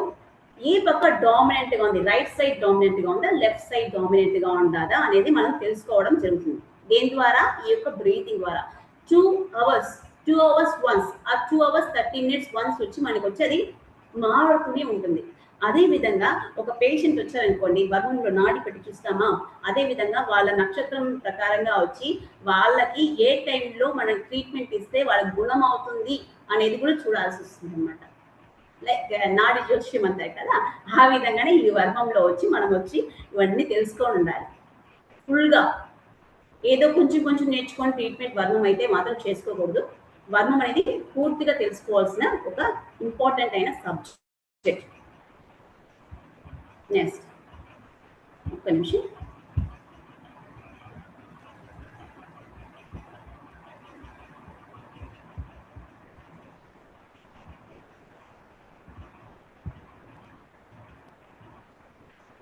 ఏ పక్క డామినెంట్ గా ఉంది, రైట్ సైడ్ డామినెంట్ గా ఉందా, లెఫ్ట్ సైడ్ డామినెంట్ గా ఉందా అనేది మనం తెలుసుకోవడం జరుగుతుంది. దేని ద్వారా? ఈ యొక్క బ్రీతింగ్ ద్వారా. 2 hours వన్స్, ఆ 2 hours 30 minutes వన్స్ వచ్చి మనకి వచ్చి అది మారుతూనే ఉంటుంది. అదే విధంగా ఒక పేషెంట్ వచ్చారనుకోండి, వర్మంలో నాడి పెట్టి చూస్తామా, అదే విధంగా వాళ్ళ నక్షత్రం ప్రకారంగా వచ్చి వాళ్ళకి ఏ టైంలో మనం ట్రీట్మెంట్ ఇస్తే వాళ్ళకి గుణం అవుతుంది అనేది కూడా చూడాల్సి వస్తుంది అనమాట. లైక్ నాడి జ్యోతిష్యం అంటారు కదా, ఆ విధంగానే ఈ వర్మంలో వచ్చి మనం వచ్చి ఇవన్నీ తెలుసుకొని ఉండాలి. ఫుల్గా ఏదో కొంచెం కొంచెం నేర్చుకొని ట్రీట్మెంట్ వర్మం అయితే మాత్రం చేసుకోకూడదు. వర్మం అనేది పూర్తిగా తెలుసుకోవాల్సిన ఒక ఇంపార్టెంట్ అయిన సబ్జెక్ట్. నెక్స్ట్ ఒక్క నిమిషం.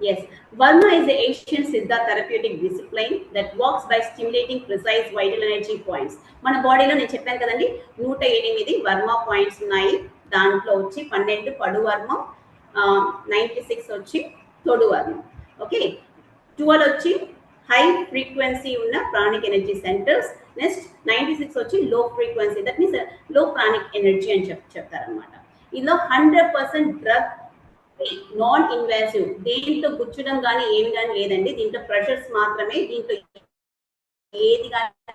Yes, Varma is the Asian Siddha therapeutic discipline that works by stimulating precise vital energy points. మన బాడీలో నేను చెప్పాను కదండి, 108 వర్మ పాయింట్స్ ఉన్నాయి. దాంట్లో వచ్చి 12 పడు వర్మం, 96 వచ్చి తొడు వర్మం. ఓకే, 12 వచ్చి హై ఫ్రీక్వెన్సీ ఉన్న ప్రాణిక్ ఎనర్జీ సెంటర్స్. నెక్స్ట్ 96 వచ్చి లో ఫ్రీక్వెన్సీ, దట్ మీన్స్ లో ప్రాణిక్ ఎనర్జీ అని చెప్తారనమాట. ఇందులో 100% డ్రగ్, నాన్ ఇన్వాసివ్, దీంట్లో గుచ్చడం కానీ ఏమి కానీ లేదండి. దీంట్లో ప్రెషర్స్ మాత్రమే, దీంట్లో ఏది కానీ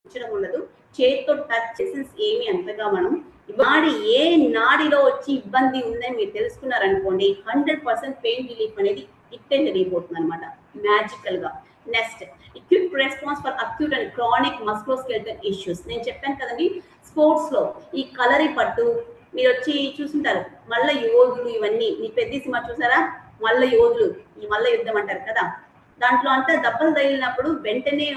గుచ్చడం ఉండదు. చేతితో టచ్ సెషన్స్ ఏమి అంతగా మనం నాడి ఏ నాడిలో వచ్చి ఇబ్బంది ఉందని మీరు తెలుసుకున్నారనుకోండి, 100% పెయిన్ రిలీఫ్ అనేది ఇట్టే జరిగిపోతుంది అనమాట, మ్యాజికల్ గా. Next quick response for acute and chronic musculoskeletal issues. నేను చెప్పాను కదండి, స్పోర్ట్స్ లో ఈ కలరి పట్టు మీరు వచ్చి చూసుంటారు, మల్ల యోధులు ఇవన్నీ. మీ పెద్ద సినిమా చూసారా, మల్ల యోధులు, ఈ మల్ల యుద్ధం అంటారు కదా, దాంట్లో అంతా దెబ్బలు తగిలినప్పుడు వెంటనే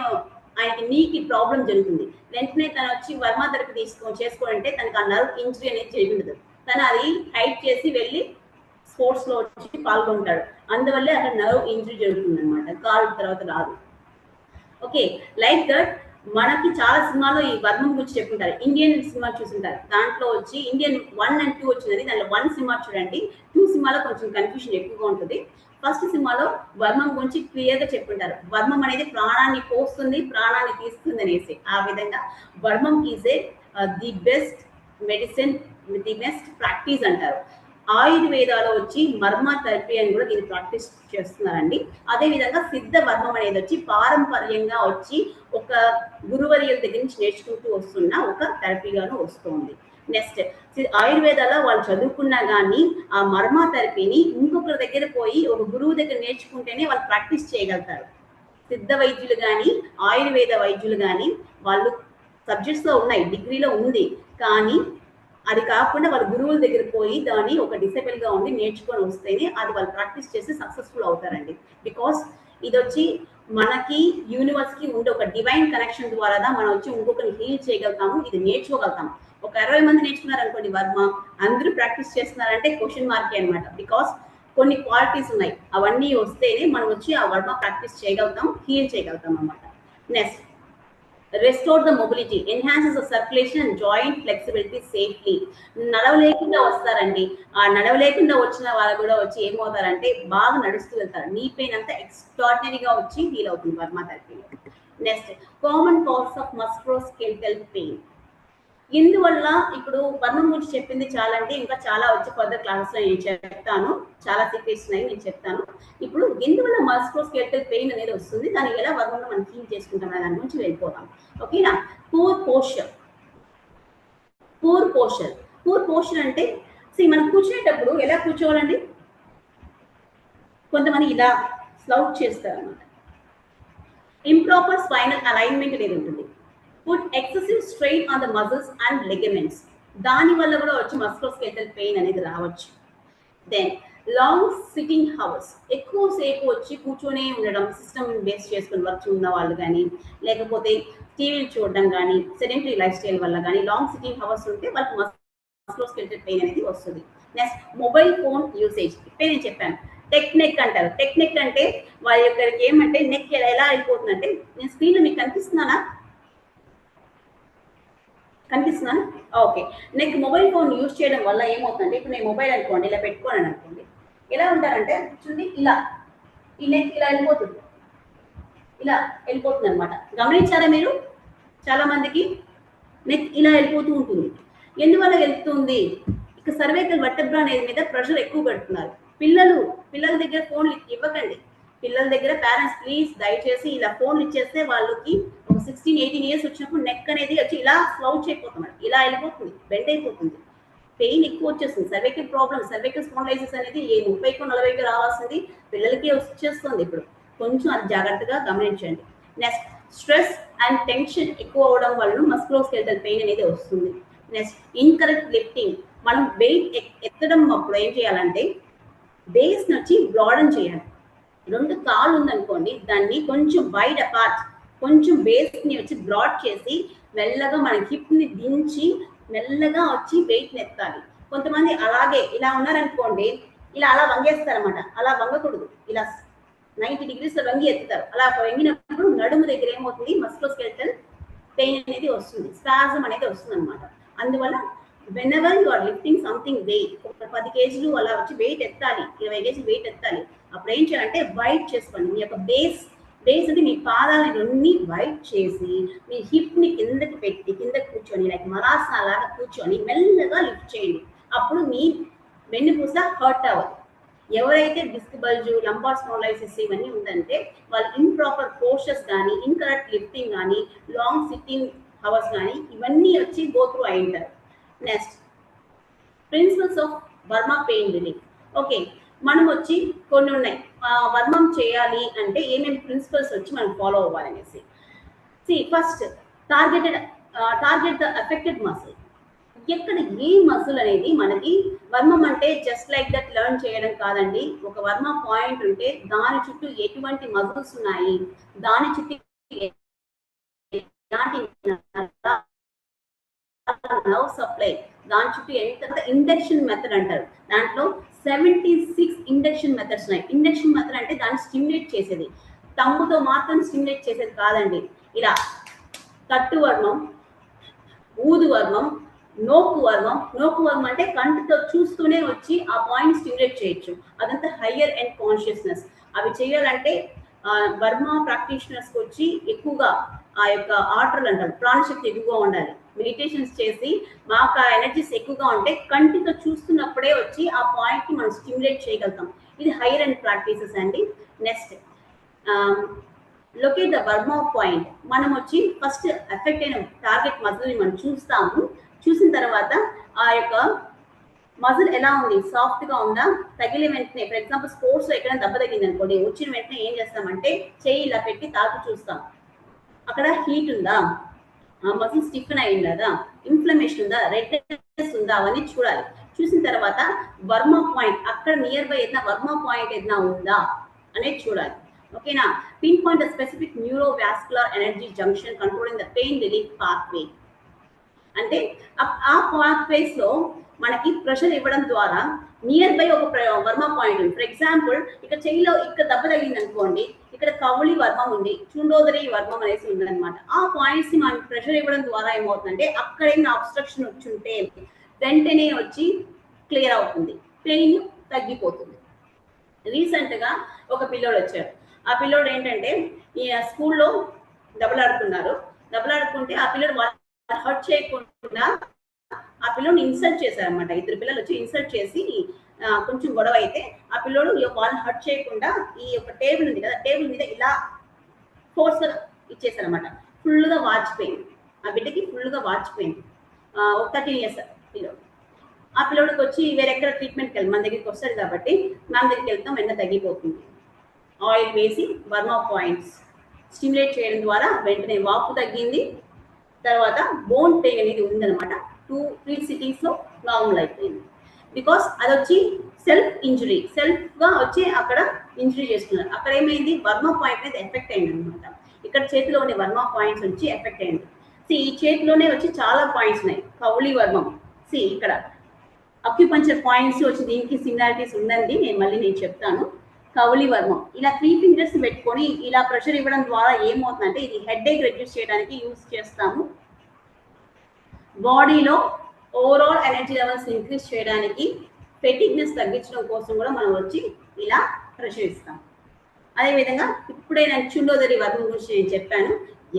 ఆయనకి నీకి ప్రాబ్లం జరుగుతుంది. వెంటనే తను వచ్చి వర్మ థెరపీ చేసుకోవాలంటే తనకి ఆ నర్వ్ ఇంజరీ అనేది జరిగింది. తను అది హైట్ చేసి వెళ్ళి స్పోర్ట్స్ లో వచ్చి పాల్గొంటాడు. అందువల్లే అక్కడ నర్వ్ ఇంజరీ జరుగుతుంది అనమాట, కాల్ తర్వాత రాదు. ఓకే, లైక్ దట్ మనకి చాలా సినిమాలో ఈ వర్మం గురించి చెప్పుంటారు. ఇండియన్ సినిమా చూసుంటారు, దాంట్లో వచ్చి ఇండియన్ 1 and 2 వచ్చింది. దాంట్లో 1 సినిమా చూడండి, 2 సినిమాలో కొంచెం కన్ఫ్యూషన్ ఎక్కువగా ఉంటుంది. ఫస్ట్ సినిమాలో వర్మం గురించి క్లియర్ గా చెప్పుంటారు. వర్మం అనేది ప్రాణాన్ని పోస్తుంది, ప్రాణాన్ని తీస్తుంది అనేసి. ఆ విధంగా varmam is the best medicine, the best practice అంటారు. ఆయుర్వేదాలో వచ్చి మర్మ థెరపీ అని కూడా దీన్ని ప్రాక్టీస్ చేస్తున్నారండి. అదే విధంగా సిద్ధ వర్మం అనేది వచ్చి పారంపర్యంగా వచ్చి ఒక గురువర్యుల దగ్గర నుంచి నేర్చుకుంటూ వస్తున్న ఒక థెరపీగాను వస్తుంది. నెక్స్ట్ ఆయుర్వేదాలో వాళ్ళు చదువుకున్నా కానీ ఆ మర్మ థెరపీని ఇంకొకరి దగ్గర పోయి ఒక గురువు దగ్గర నేర్చుకుంటేనే వాళ్ళు ప్రాక్టీస్ చేయగలుగుతారు. సిద్ధ వైద్యులు కానీ ఆయుర్వేద వైద్యులు కానీ వాళ్ళు సబ్జెక్ట్స్ లో ఉన్నాయి, డిగ్రీలో ఉంది, కానీ అది కాకుండా వాళ్ళ గురువుల దగ్గర పోయి దాన్ని ఒక డిసైబుల్ గా ఉండి నేర్చుకొని వస్తేనే అది వాళ్ళు ప్రాక్టీస్ చేసి సక్సెస్ఫుల్ అవుతారండి. బికాస్ ఇది వచ్చి మనకి యూనివర్స్ కి ఉండే ఒక డివైన్ కనెక్షన్ ద్వారా మనం వచ్చి ఇంకొకరిని హీల్ చేయగలుగుతాము, ఇది నేర్చుకోగలుగుతాము. ఒక 60 మంది నేర్చుకున్నారు అనుకోండి వర్మ, అందరూ ప్రాక్టీస్ చేస్తున్నారంటే క్వశ్చన్ మార్కే అనమాట. బికాస్ కొన్ని క్వాలిటీస్ ఉన్నాయి, అవన్నీ వస్తేనే మనం వచ్చి ఆ వర్మ ప్రాక్టీస్ చేయగలుగుతాం, హీల్ చేయగలుగుతాం అనమాట. Next restore the mobility, enhances the circulation and joint flexibility safely. నడవలేకుండా వస్తారండి, ఆ నడవలేకుండా వచ్చిన వాళ్ళు కూడా వచ్చి ఏమవుతారంటే బాగా నడుస్తూ వెళ్తారు. నీ పెయిన్ అంతా ఎక్స్ట్రాడినరీగా వచ్చి హీల్ అవుతుంది వర్మా థెరపీలో. Next, common cause of musculoskeletal pain. ఇందువల్ల ఇప్పుడు వర్మం గురించి చెప్పింది చాలా, అంటే ఇంకా చాలా వచ్చి ఫర్దర్ క్లాసెస్ లో నేను చెప్తాను, చాలా సీక్రెట్స్ ఉన్నాయి నేను చెప్తాను. ఇప్పుడు ఎందువల్ల మస్క్రోస్కెలిటల్ పెయిన్ అనేది వస్తుంది, దాన్ని ఎలా వర్మంలో మనం హీల్ చేసుకుంటాం అనే దాని గురించి వెళ్ళిపోతాం. ఓకేనా. Poor posture. పూర్ పోస్చర్ అంటే మనం కూర్చునేటప్పుడు ఎలా కూర్చోవాలండి, కొంతమంది ఇలా స్లౌట్ చేస్తారు అన్నమాట. ఇంప్రాపర్ స్పైనల్ అలైన్మెంట్ అనేది ఉంటుంది. Put excessive strain on the muscles and ligaments. దాని వల్ల కూడా వచ్చి మస్క్రోస్కెలిటల్ పెయిన్ అనేది రావచ్చు. దెన్ లాంగ్ సిట్టింగ్ హవర్స్, ఎక్కువసేపు వచ్చి కూర్చొనే ఉండడం, సిస్టమ్ బేస్ చేసుకుని వర్క్ ఉన్న వాళ్ళు కానీ, లేకపోతే టీవీలు చూడడం కానీ, సెడెంటరీ లైఫ్ స్టైల్ వల్ల కానీ లాంగ్ సిట్టింగ్ హవర్స్ ఉంటే వాళ్ళకి మస్క్రోస్కెలిటల్ పెయిన్ అనేది వస్తుంది. Next, mobile phone usage. ఇప్పుడే నేను చెప్పాను, నెక్ అంటారు. నెక్ అంటే వాళ్ళ యొక్క ఏమంటే నెక్ ఎలా అయిపోతుందంటే, నేను స్క్రీన్లో మీకు కనిపిస్తున్నానా? Okay. Neck mobile phone use చేయడం వల్ల ఏమవుతుందంటే, ఇప్పుడు నేను మొబైల్ అనుకోండి ఇలా పెట్టుకోను అనుకోండి, ఎలా ఉంటారంటే చూడండి, ఇలా ఈ నెక్ ఇలా వెళ్ళిపోతుంది అనమాట. గమనించారా మీరు? చాలా మందికి నెక్ ఇలా వెళ్ళిపోతూ ఉంటుంది. ఎందువల్ల వెళ్తుంది? ఇక సర్వైకల్ వర్టెబ్రా అనేది మీద ప్రెషర్ ఎక్కువ పెడుతున్నారు. పిల్లల దగ్గర ఫోన్లు ఇవ్వకండి. పిల్లల దగ్గర పేరెంట్స్ ప్లీజ్ దయచేసి ఇలా ఫోన్లు ఇచ్చేస్తే వాళ్ళకి ఒక 16-18 ఇయర్స్ వచ్చినప్పుడు నెక్ అనేది వచ్చి ఇలా స్లౌచ్ అయిపోతున్నారు, ఇలా వెళ్ళిపోతుంది, బెండ్ అయిపోతుంది, పెయిన్ ఎక్కువ వచ్చేస్తుంది. సర్వైకల్ ప్రాబ్లమ్, సర్వైకల్ స్పాండిలైసిస్ అనేది 30-40 రావాల్సింది పిల్లలకి వచ్చేస్తుంది. ఇప్పుడు కొంచెం అది జాగ్రత్తగా గమనించండి. నెక్స్ట్, స్ట్రెస్ అండ్ టెన్షన్ ఎక్కువ అవడం వల్ల మస్క్రోస్కెలిటల్ పెయిన్ అనేది వస్తుంది. Next, incorrect lifting. మనం వెయిట్ ఎత్తడం అప్పుడు ఏం చేయాలంటే బేస్ నుంచి బ్రాడన్ చేయాలి. 2 కాళ్ళు ఉందనుకోండి, దాన్ని కొంచెం వైడ్ అపార్ట్, కొంచెం బేస్ ని వచ్చి బ్రాడ్ చేసి మెల్లగా మన హిప్ ని దించి మెల్లగా వచ్చి వెయిట్ ని ఎత్తాలి. కొంతమంది అలాగే ఇలా ఉన్నారనుకోండి, అలా వంగేస్తారనమాట. అలా వంగకూడదు, ఇలా 90 degrees వంగి ఎత్తుతారు. అలా వంగినప్పుడు నడుము దగ్గర ఏమవుతుంది, మస్క్రోస్కెలిటల్ పెయిన్ అనేది వస్తుంది, స్పాజం అనేది వస్తుంది అనమాట. అందువల్ల whenever you are lifting something weight, ఒక 10 kg అలా వచ్చి వెయిట్ ఎత్తాలి, 20 kg వెయిట్ ఎత్తాలి, అప్పుడు ఏం చేయాలంటే వైట్ చేసుకోండి. మీ యొక్క బేస్ అంటే మీ పాదాలని రెండు వైట్ చేసి మీ హిప్ ని కిందకి పెట్టి కింద కూర్చొని లైక్ మరాసన లాగా కూర్చొని మెల్లగా లిఫ్ట్ చేయండి. అప్పుడు మీ వెన్నుపూస హర్ట్ అవ్వదు. ఎవరైతే డిస్క్ బల్జు, లంబార్ స్పాండిలైసిస్ ఇవన్నీ ఉందంటే వాళ్ళు ఇంప్రాపర్ పోస్చర్స్ కానీ, ఇన్కరెక్ట్ లిఫ్టింగ్ కానీ, లాంగ్ సిట్టింగ్ హవర్స్ కానీ ఇవన్నీ వచ్చి గో త్రూ అయి ఉంటారు. Next, principles of Varma pain relief. Okay, మనం వచ్చి కొన్ని ఉన్నాయి వర్మం చేయాలి అంటే ఏమేమి ప్రిన్సిపల్స్ వచ్చి మనం ఫాలో అవ్వాలనేసి. First, target the affected muscle. ఎక్కడ ఏ మసిల్ అనేది మనకి వర్మం అంటే జస్ట్ లైక్ దట్ లెర్న్ చేయడం కాదండి. ఒక వర్మా పాయింట్ ఉంటే దాని చుట్టూ ఎటువంటి మసిల్స్ ఉన్నాయి, దాని చుట్టూ నర్వ్ సప్లై, దాని చుట్టూ ఎంత ఇండక్షన్ మెథడ్ అంటారు. దాంట్లో 76 ఇండక్షన్ మెథడ్స్ ఉన్నాయి. ఇండక్షన్ మెథడ్ అంటే దాన్ని స్టిమ్యులేట్ చేసేది, తమ్ముతో మాత్రం స్టిమ్యులేట్ చేసేది కాదండి. ఇలా కట్టు వర్మం, ఊదు వర్మం, నోకు వర్మం అంటే కంటితో చూస్తూనే వచ్చి ఆ పాయింట్ స్టిమ్యులేట్ చేయొచ్చు. అదంతా హయ్యర్ అండ్ కాన్షియస్నెస్. అవి చేయాలంటే వర్మా ప్రాక్టీషనర్స్కి వచ్చి ఎక్కువగా ఆ యొక్క ఆర్డర్లు అంటారు, ప్రాణశక్తి ఎక్కువగా ఉండాలి. మెడిటేషన్స్ చేసి మాకు ఆ ఎనర్జీస్ ఎక్కువగా ఉంటే కంటితో చూస్తున్నప్పుడే వచ్చి ఆ పాయింట్ ని మనం స్టిమ్యులేట్ చేయగలుగుతాం. ఇది హైయర్ అండ్ ప్రాక్టీసెస్ అండి. Next, locate the Verma point. మనం వచ్చి ఫస్ట్ ఎఫెక్ట్ అయిన టార్గెట్ మజిల్ ని మనం చూస్తాము. చూసిన తర్వాత ఆ యొక్క మజిల్ ఎలా ఉంది, సాఫ్ట్ గా ఉందా, తగిలే వెంటనే ఫర్ ఎగ్జాంపుల్ స్పోర్ట్స్ లో ఎక్కడైనా దెబ్బ తగిలింది అనుకోండి, వచ్చిన వెంటనే ఏం చేస్తామంటే చేయి ఇలా పెట్టి తాకు చూస్తాం, అక్కడ హీట్ ఉందా, ఆ మజిల్ స్టిఫెన్ అయింది కదా, ఇన్ఫ్లమేషన్ ఉందా, రెడ్నెస్ ఉందా, అవన్నీ చూడాలి. చూసిన తర్వాత వర్మా పాయింట్ అక్కడ నియర్ బై ఏదైనా వర్మా పాయింట్ ఏదైనా ఉందా అనేది చూడాలి. ఓకేనా. Pin point the specific neurovascular energy junction controlling the pain relief pathway. అంటే ఆ పాత్వేస్ లో మనకి ప్రెషర్ ఇవ్వడం ద్వారా నియర్ బై ఒక వర్మా పాయింట్ ఉంది. ఫర్ ఎగ్జాంపుల్ ఇక్కడ చెయ్యిలో ఇక్కడ దెబ్బ తగిలింది అనుకోండి, ఇక్కడ కౌళి వర్మం ఉంది, చుండోదరి వర్మం అనేసి ఉందన్నమాట. ఆ పాయింట్స్ ని మనం ప్రెషర్ ఇవ్వడం ద్వారా ఏమవుతుందంటే అక్కడ ఏమైనా అబ్స్ట్రక్షన్ వచ్చి ఉంటే వెంటనే వచ్చి క్లియర్ అవుతుంది, పెయిన్ తగ్గిపోతుంది. రీసెంట్ గా ఒక పిల్లోడు వచ్చాడు. ఆ పిల్లోడు ఏంటంటే ఈ స్కూల్లో దెబ్బలాడుతున్నారు. దెబ్బలాడుకుంటే ఆ పిల్లోడు హర్ట్ చేయకుండా ఆ పిల్లోని ఇన్సల్ట్ చేశారనమాట. ఇద్దరు పిల్లలు వచ్చి ఇన్సల్ట్ చేసి కొంచెం గొడవ అయితే ఆ పిల్లోడు వాళ్ళని హర్ట్ చేయకుండా ఈ యొక్క టేబుల్ ఉంది కదా, టేబుల్ మీద ఇలా ఫోర్స్ ఇచ్చేసారనమాట. ఫుల్ గా వాచిపోయింది ఆ బిడ్డకి, ఫుల్ గా వాచిపోయింది. ఒక 13 years పిల్లోడు. ఆ పిల్లోడికి వచ్చి వేరెక్కడ ట్రీట్మెంట్కి వెళ్ళి మన దగ్గరికి వస్తాడు కాబట్టి మన దగ్గరికి వెళ్తాం, వెంటనే తగ్గిపోతుంది. ఆయిల్ వేసి వర్మా పాయింట్స్ స్టిమ్యులేట్ చేయడం ద్వారా వెంటనే వాపు తగ్గింది. తర్వాత బోన్ పెయిన్ అనేది ఉందన్నమాట. 2-3 సిట్టింగ్స్ లో నార్మల్ అయిపోయింది. బికాస్ అది వచ్చి సెల్ఫ్ ఇంజురీ, సెల్ఫ్ గా వచ్చి అక్కడ ఇంజురీ చేస్తున్నారు. అక్కడ ఏమైంది, వర్మా పాయింట్ అనేది ఎఫెక్ట్ అయింది అనమాట. ఇక్కడ చేతిలో ఉండే వర్మా పాయింట్స్ వచ్చి ఎఫెక్ట్ అయింది. ఈ చేతిలోనే వచ్చి చాలా పాయింట్స్ ఉన్నాయి. కౌళి వర్మం ఇక్కడ అక్యుపంచర్ పాయింట్స్ వచ్చి దీనికి సిమిలారిటీస్ ఉందండి, నేను చెప్తాను. కౌళి వర్మం ఇలా 3 fingers పెట్టుకొని ఇలా ప్రెషర్ ఇవ్వడం ద్వారా ఏమవుతుందంటే ఇది హెడ్ ఏక్ రెడ్యూస్ చేయడానికి యూజ్ చేస్తాము. బాడీలో ఓవరాల్ ఎనర్జీ లెవెల్స్ ఇంక్రీజ్ చేయడానికి, ఫెటిగ్నెస్ తగ్గించడం కోసం కూడా మనం వచ్చి ఇలా ప్రెషర్ ఇస్తాం. అదేవిధంగా ఇప్పుడే నేను చుండోదరి వర్మం గురించి నేను చెప్పాను.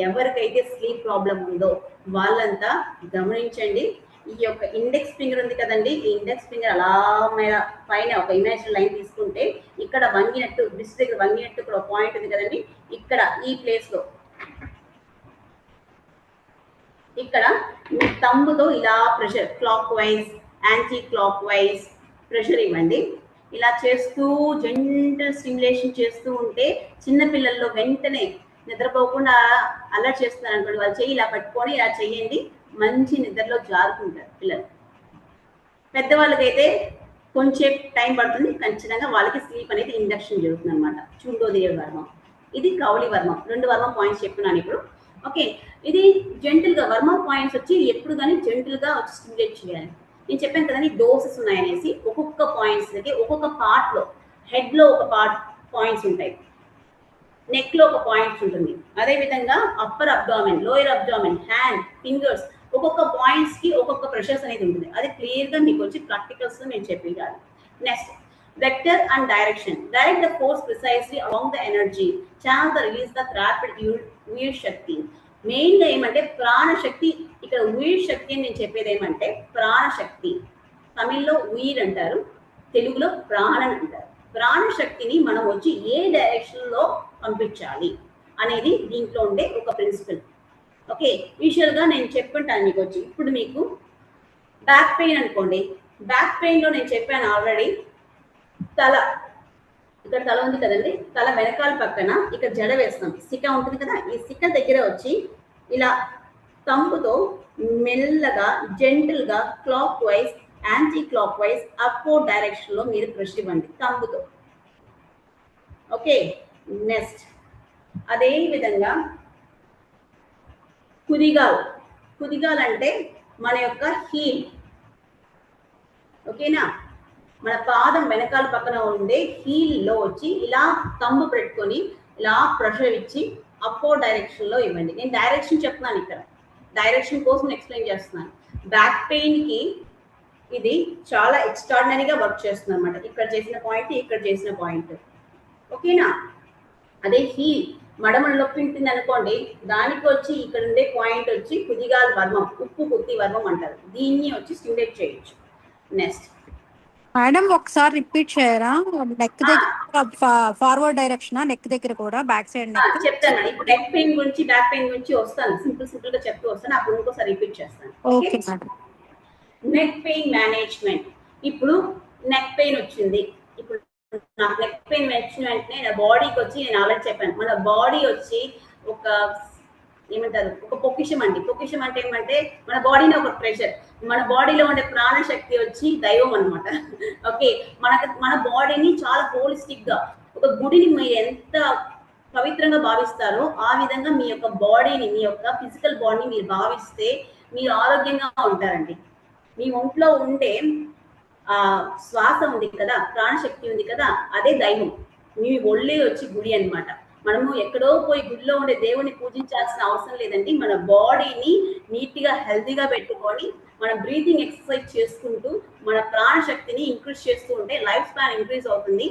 ఎవరికైతే స్లీప్ ప్రాబ్లం ఉందో వాళ్ళంతా గమనించండి. ఈ యొక్క ఇండెక్స్ ఫింగర్ ఉంది కదండి, ఈ ఇండెక్స్ ఫింగర్ అలా పైన ఒక ఇమాజినరీ లైన్ తీసుకుంటే ఇక్కడ వంగినట్టు, బ్రిస్ట్ దగ్గర వంగినట్టు ఇక్కడ ఒక పాయింట్ ఉంది కదండి, ఇక్కడ ఈ ప్లేస్ లో ఇక్కడ మీ తంబుతో ఇలా pressure clock wise, anti clock wise pressure ఇవ్వండి. ఇలా చేస్తూ జెంటల్ స్టిమ్యులేషన్ చేస్తూ ఉంటే చిన్నపిల్లల్లో వెంటనే నిద్రపోకుండా అలర్ట్ చేస్తున్నారు అనుకోండి, వాళ్ళు చెయ్యి ఇలా పట్టుకొని ఇలా చెయ్యండి, మంచి నిద్రలో జారుకుంటారు పిల్లలు. పెద్దవాళ్ళకైతే కొంచెం టైం పడుతుంది, ఖచ్చితంగా వాళ్ళకి స్లీప్ అనేది ఇండక్షన్ జరుగుతుంది అనమాట. చుండోదరి వర్మం, ఇది కౌళి వర్మం. 2 వర్మం పాయింట్స్ చెప్తున్నాను ఇప్పుడు. ఓకే, ఇది జెంటిల్ గా వర్మం పాయింట్స్ వచ్చి ఎప్పుడు కానీ జెంటిల్ గా వచ్చి స్టిమ్యులేట్ చేయాలి. నేను చెప్పాను కదండి డోసెస్ ఉన్నాయనేసి. ఒక్కొక్క పాయింట్స్ దగ్గర ఒక్కొక్క పార్ట్ లో, హెడ్ లో ఒక పాయింట్స్ ఉంటాయి, నెక్ లో ఒక పాయింట్స్ ఉంటుంది. అదే విధంగా upper abdomen, lower abdomen, hand, fingers ఒక్కొక్క పాయింట్స్ కి ఒక్కొక్క ప్రెషర్స్ అనేది ఉంటుంది. అది క్లియర్ గా మీకు వచ్చి ప్రాక్టికల్స్ లో నేను చెప్పాలి. Next vector and direction. Direct the force precisely along the energy, channel the release the rapid Uyir Shakti. Main గా ఏమంటే ప్రాణశక్తి. ఇక్కడ ఉయిర్ శక్తి అని నేను చెప్పేది ఏమంటే ప్రాణశక్తి. తమిళ్లో ఉయిర్ అంటారు, తెలుగులో ప్రాణం అంటారు. ప్రాణశక్తిని మనం వచ్చి ఏ డైరెక్షన్ లో పంపించాలి అనేది దీంట్లో ఉండే ఒక ప్రిన్సిపల్. ఓకే, యూజువల్ గా నేను చెప్పుంటాను మీకు వచ్చి. ఇప్పుడు మీకు బ్యాక్ పెయిన్ అనుకోండి, బ్యాక్ పెయిన్ లో నేను చెప్పాను ఆల్రెడీ, తల ఇక్కడ తల ఉంది కదండి, తల వెనకాల పక్కన ఇక్కడ జడ వేస్తాం, సిక ఉంటుంది కదా, ఈ సిక దగ్గర వచ్చి ఇలా తంపుతో మెల్లగా జెంటిల్ గా clock wise, anti clock wise, upward direction లో మీరు ప్రెషర్ ఇవ్వండి తంపుతో. ఓకే, నెక్స్ట్ అదే విధంగా కుదిగాల్. కుదిగాల్ అంటే మన యొక్క హీల్. ఓకేనా, మన పాదం వెనకాల పక్కన ఉండే హీల్ లో వచ్చి ఇలా తంబు పెట్టుకొని ఇలా ప్రెషర్ ఇచ్చి అప్వర్డ్ డైరెక్షన్ లో ఇవ్వండి. నేను డైరెక్షన్ చెప్తున్నాను, ఇక్కడ డైరెక్షన్ కోసం ఎక్స్ప్లెయిన్ చేస్తున్నాను. బ్యాక్ పెయిన్ కి ఇది చాలా ఎక్స్ట్రాడినరీగా వర్క్ చేస్తుంది అనమాట. ఇక్కడ చేసిన పాయింట్, ఇక్కడ చేసిన పాయింట్. ఓకేనా, అదే హీల్ మడమల నొప్పి ఉంటుంది అనుకోండి, దానికి వచ్చి ఇక్కడ ఉండే పాయింట్ వచ్చి కుదిగాల వర్మం, ఉప్పు కుత్తి వర్మం అంటారు. దీన్ని వచ్చి స్టిమ్యులేట్ చేయొచ్చు. నెక్స్ట్ మేడం ఒకసారి రిపీట్ చేయరా? నెక్ దగ్గర ఫార్వర్డ్ డైరెక్షన్, నెక్ దగ్గర కూడా బ్యాక్ సైడ్ నెక్ చెప్తాను. ఇప్పుడు నెక్ పెయిన్ గురించి, బ్యాక్ పెయిన్ గురించి వస్తాను, సింపుల్ గా చెప్తూ వస్తాను. అప్పుడు ఇంకోసారి రిపీట్ చేస్తాను. Okay madam. Neck pain management. ఇప్పుడు నెక్ పెయిన్ వచ్చింది, ఇప్పుడు నాకు నెక్ పెయిన్ వచ్చిన వెంటనే నా బాడీకి వచ్చి, నేను ఆల్రెడీ చెప్పాను, మన బాడీ వచ్చి ఒక ఏమంటారు, ఒక పొకిషం అండి. పొకిషం అంటే ఏమంటే మన బాడీని ఒక ప్రెషర్, మన బాడీలో ఉండే ప్రాణశక్తి వచ్చి దైవం అనమాట. ఓకే, మన బాడీని చాలా హోలిస్టిక్ గా, ఒక గుడిని మీరు ఎంత పవిత్రంగా భావిస్తారో ఆ విధంగా మీ యొక్క బాడీని, మీ యొక్క ఫిజికల్ బాడీని మీరు భావిస్తే మీరు ఆరోగ్యంగా ఉంటారండి. మీ ఒంట్లో ఉండే శ్వాస ఉంది కదా, ప్రాణశక్తి ఉంది కదా, అదే దైవం. మీ ఒళ్ళే వచ్చి గుడి అనమాట. మనము ఎక్కడో పోయి గుడిలో ఉండే దేవుని పూజించాల్సిన అవసరం లేదండి. మన బాడీని నీట్గా హెల్తీగా పెట్టుకొని మన బ్రీతింగ్ ఎక్సర్సైజ్ చేసుకుంటూ మన ప్రాణశక్తిని ఇంక్రీజ్ చేస్తూ ఉంటే లైఫ్ స్పాన్ ఇంక్రీజ్ అవుతుంది.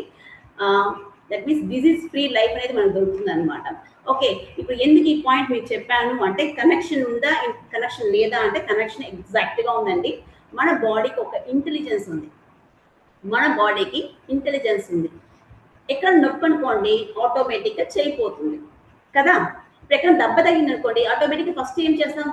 That means disease free life అనేది మనకు దొరుకుతుంది అనమాట. ఓకే, ఇప్పుడు ఎందుకు ఈ పాయింట్ మీకు చెప్పాను అంటే కనెక్షన్ ఉందా, కనెక్షన్ లేదా అంటే కనెక్షన్ ఎగ్జాక్ట్గా ఉందండి. మన బాడీకి ఒక ఇంటెలిజెన్స్ ఉంది, మన బాడీకి ఇంటెలిజెన్స్ ఉంది. ఎక్కడ నొప్పి అనుకోండి ఆటోమేటిక్గా చేయిపోతుంది కదా. ఇప్పుడు ఎక్కడ దెబ్బ తగింది అనుకోండి ఆటోమేటిక్గా ఫస్ట్ ఏం చేస్తాం,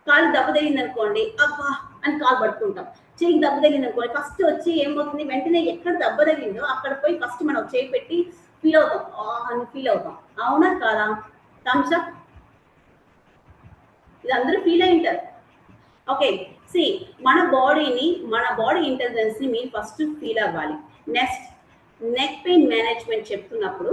కాలు దెబ్బ తగింది అనుకోండి అబ్బా అని కాలు పట్టుకుంటాం. చేయికి దెబ్బ తగింది అనుకోండి ఫస్ట్ వచ్చి ఏమవుతుంది, వెంటనే ఎక్కడ దెబ్బ తగిందో అక్కడ పోయి ఫస్ట్ మనం చేయి పెట్టి ఫీల్ అవుతాం, అని ఫీల్ అవుతాం. అవునా కాదా? Thumbs up. ఇది అందరూ ఫీల్ అయి ఉంటారు. ఓకే, సి మన బాడీని, మన బాడీ ఇంటెలిజెన్స్ ని మీరు ఫస్ట్ ఫీల్ అవ్వాలి. నెక్స్ట్ నెక్ పెయిన్ మేనేజ్మెంట్ చెప్తున్నప్పుడు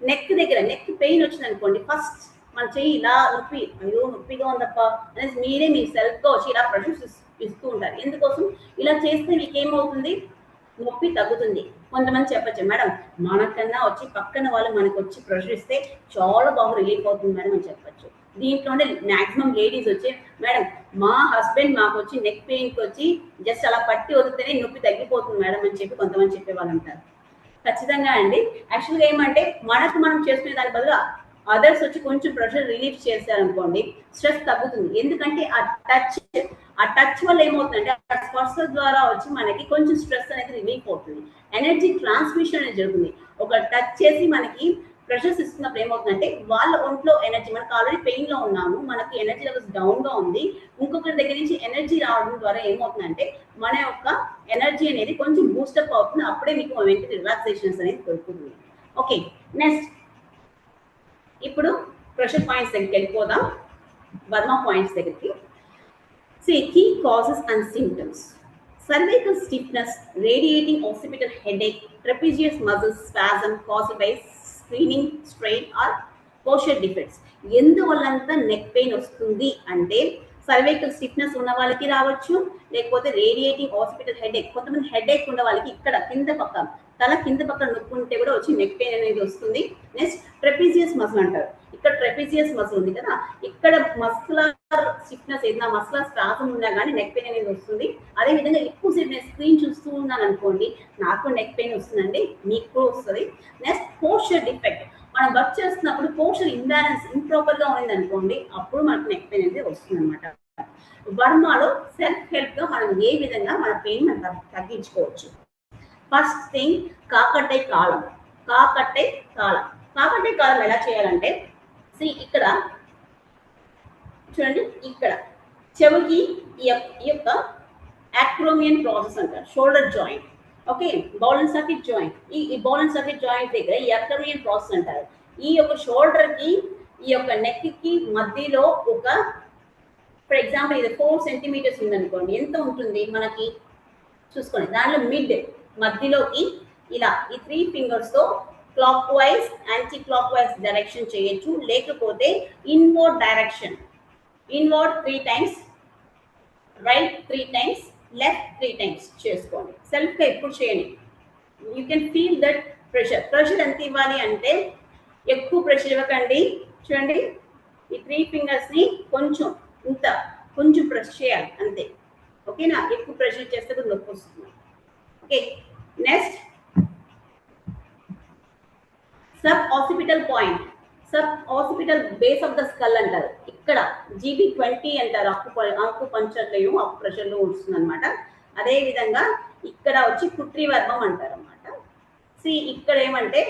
నెక్ దగ్గర నెక్ పెయిన్ వచ్చింది అనుకోండి ఫస్ట్ మన చెయ్యి ఇలా నొప్పి, అయ్యో నొప్పిగా ఉందప్ప అనేసి మీరే మీ సెల్ఫ్గా వచ్చి ఇలా ప్రెషర్స్ ఇస్తూ ఉంటారు. ఎందుకోసం? ఇలా చేస్తే మీకు ఏమవుతుంది, నొప్పి తగ్గుతుంది. కొంతమంది చెప్పచ్చు, మేడం మనకన్నా వచ్చి పక్కన వాళ్ళు మనకు వచ్చి ప్రెషర్ ఇస్తే చాలా బాగా రిలీఫ్ అవుతుంది మేడం అని చెప్పచ్చు. దీంట్లోనే మాక్సిమం లేడీస్ వచ్చి మేడం మా హస్బెండ్ మాకు వచ్చి నెక్ పెయిన్కి వచ్చి జస్ట్ అలా పట్టి వదిలితేనే నొప్పి తగ్గిపోతుంది మేడం అని చెప్పి కొంతమంది చెప్పేవాళ్ళు ఉంటారు. ఖచ్చితంగా అండి. యాక్చువల్గా ఏమంటే మనకు మనం చేసుకునే దాని బదులు అదర్స్ వచ్చి కొంచెం ప్రెషర్ రిలీఫ్ చేశారనుకోండి స్ట్రెస్ తగ్గుతుంది. ఎందుకంటే ఆ టచ్ వల్ల ఏమవుతుందంటే ఆ స్పర్శ ద్వారా వచ్చి మనకి కొంచెం స్ట్రెస్ అనేది రిలీఫ్ అవుతుంది, ఎనర్జీ ట్రాన్స్మిషన్ అనేది జరుగుతుంది. ఒక టచ్ చేసి మనకి ప్రెషర్స్ ఇస్తున్నప్పుడు ఏమవుతుందంటే వాళ్ళ ఒంట్లో ఎనర్జీ, మనకు ఆల్రెడీ పెయిన్ లో ఉన్నాము, మనకి ఎనర్జీ లెవెల్స్ డౌన్ గా ఉంది, ఇంకొకరి దగ్గర నుంచి ఎనర్జీ రావడం ద్వారా ఏమవుతుందంటే మన యొక్క ఎనర్జీ అనేది కొంచెం బూస్టప్ అవుతుంది. అప్పుడే మీకు వెంటనే రిలాక్సేషన్స్ అనేది దొరుకుతుంది. ఓకే, నెక్స్ట్ ఇప్పుడు ప్రెషర్ పాయింట్స్ దగ్గరికి వెళ్ళిపోదాం, వర్మ పాయింట్స్ దగ్గరికి. See key causes and symptoms: cervical stiffness, radiating occipital headache, trapezius muscle spasm caused by screening, strain or posture defects. ఎందువల్లంతా నెక్ పెయిన్ వస్తుంది అంటే సర్వైకల్ స్టిఫ్నెస్ ఉన్న వాళ్ళకి రావచ్చు, లేకపోతే రేడియేటింగ్ హాస్పిటల్ హెడేక్. కొంతమంది హెడేక్ ఉన్న వాళ్ళకి ఇక్కడ కింద పక్క తల కింద పక్క నొప్పి ఉంటే కూడా వచ్చి నెక్ పెయిన్ అనేది వస్తుంది. నెక్స్ట్ ట్రెపీజియస్ మజిల్ అంటారు, ఇక్కడ ట్రెపీజియస్ మజిల్ ఉంది కదా, ఇక్కడ మస్కులర్ స్టిఫ్నెస్ ఏదైనా మస్కులర్ స్పాజం ఉన్నా కానీ నెక్ పెయిన్ అనేది వస్తుంది. అదేవిధంగా ఎక్కువసేపు నేను స్క్రీన్ చూస్తూ ఉన్నాను అనుకోండి నాకు నెక్ పెయిన్ వస్తుందండి, మీకు కూడా వస్తుంది. నెక్స్ట్ పోస్చర్ డిఫెక్ట్, మనం వర్క్ చేస్తున్నప్పుడు పోస్చర్ ఇంబ్యాలెన్స్ ఇంప్రాపర్ గా ఉంది అనుకోండి అప్పుడు మనకు నెక్ పెయిన్ అనేది వస్తుంది అనమాట. వర్మలో సెల్ఫ్ హెల్ప్ గా మనం ఏ విధంగా మన పెయిన్ మనం తగ్గించుకోవచ్చు. ఫస్ట్ థింగ్ కాకట్టై కాలం. కాకట్టై కాలం ఎలా చేయాలంటే ఇక్కడ చూడండి, ఇక్కడ చెవికి ఈ యొక్క యాక్రోమియన్ ప్రాసెస్ అంటారు, shoulder joint. Okay, bowl and circuit joint, ఈ బౌల్ అండ్ సర్కిట్ జాయింట్ దగ్గర ఈ యాక్రోమియన్ ప్రాసెస్ అంటారు. ఈ యొక్క షోల్డర్ కి ఈ యొక్క నెక్ కి మధ్యలో ఒక, ఫర్ ఎగ్జాంపుల్ ఇది 4 సెంటీమీటర్స్ ఉందనుకోండి, ఎంత ఉంటుంది మనకి చూసుకోండి, దానిలో మిడ్ మధ్యలోకి ఇలా ఈ 3 ఫింగర్స్ తో clock wise anti clock wise direction చేయొచ్చు, లేకపోతే inward direction, inward 3 times, right 3 times, left 3 times చేసుకోండి. సెల్ఫ్గా ఎప్పుడు చేయండి. You can feel that pressure ఎంత ఇవ్వాలి అంటే ఎక్కువ ప్రెషర్ ఇవ్వకండి. చూడండి ఈ 3 ఫింగర్స్ని కొంచెం ప్రెస్ చేయాలి అంతే, ఓకేనా. ఎక్కువ ప్రెషర్ చేస్తే కూడా నొప్పి వస్తుంది. Okay, next sub occipital point, sub occipital base of the skull అంటారు. ఇక్కడ GB20 అంటారు, అక్కు పంచర్లో అక్కు ప్రెషర్లో వస్తుంది అనమాట. అదే విధంగా ఇక్కడ వచ్చి పుట్రీ వర్మం అంటారు అనమాట. ఇక్కడ ఏమంటే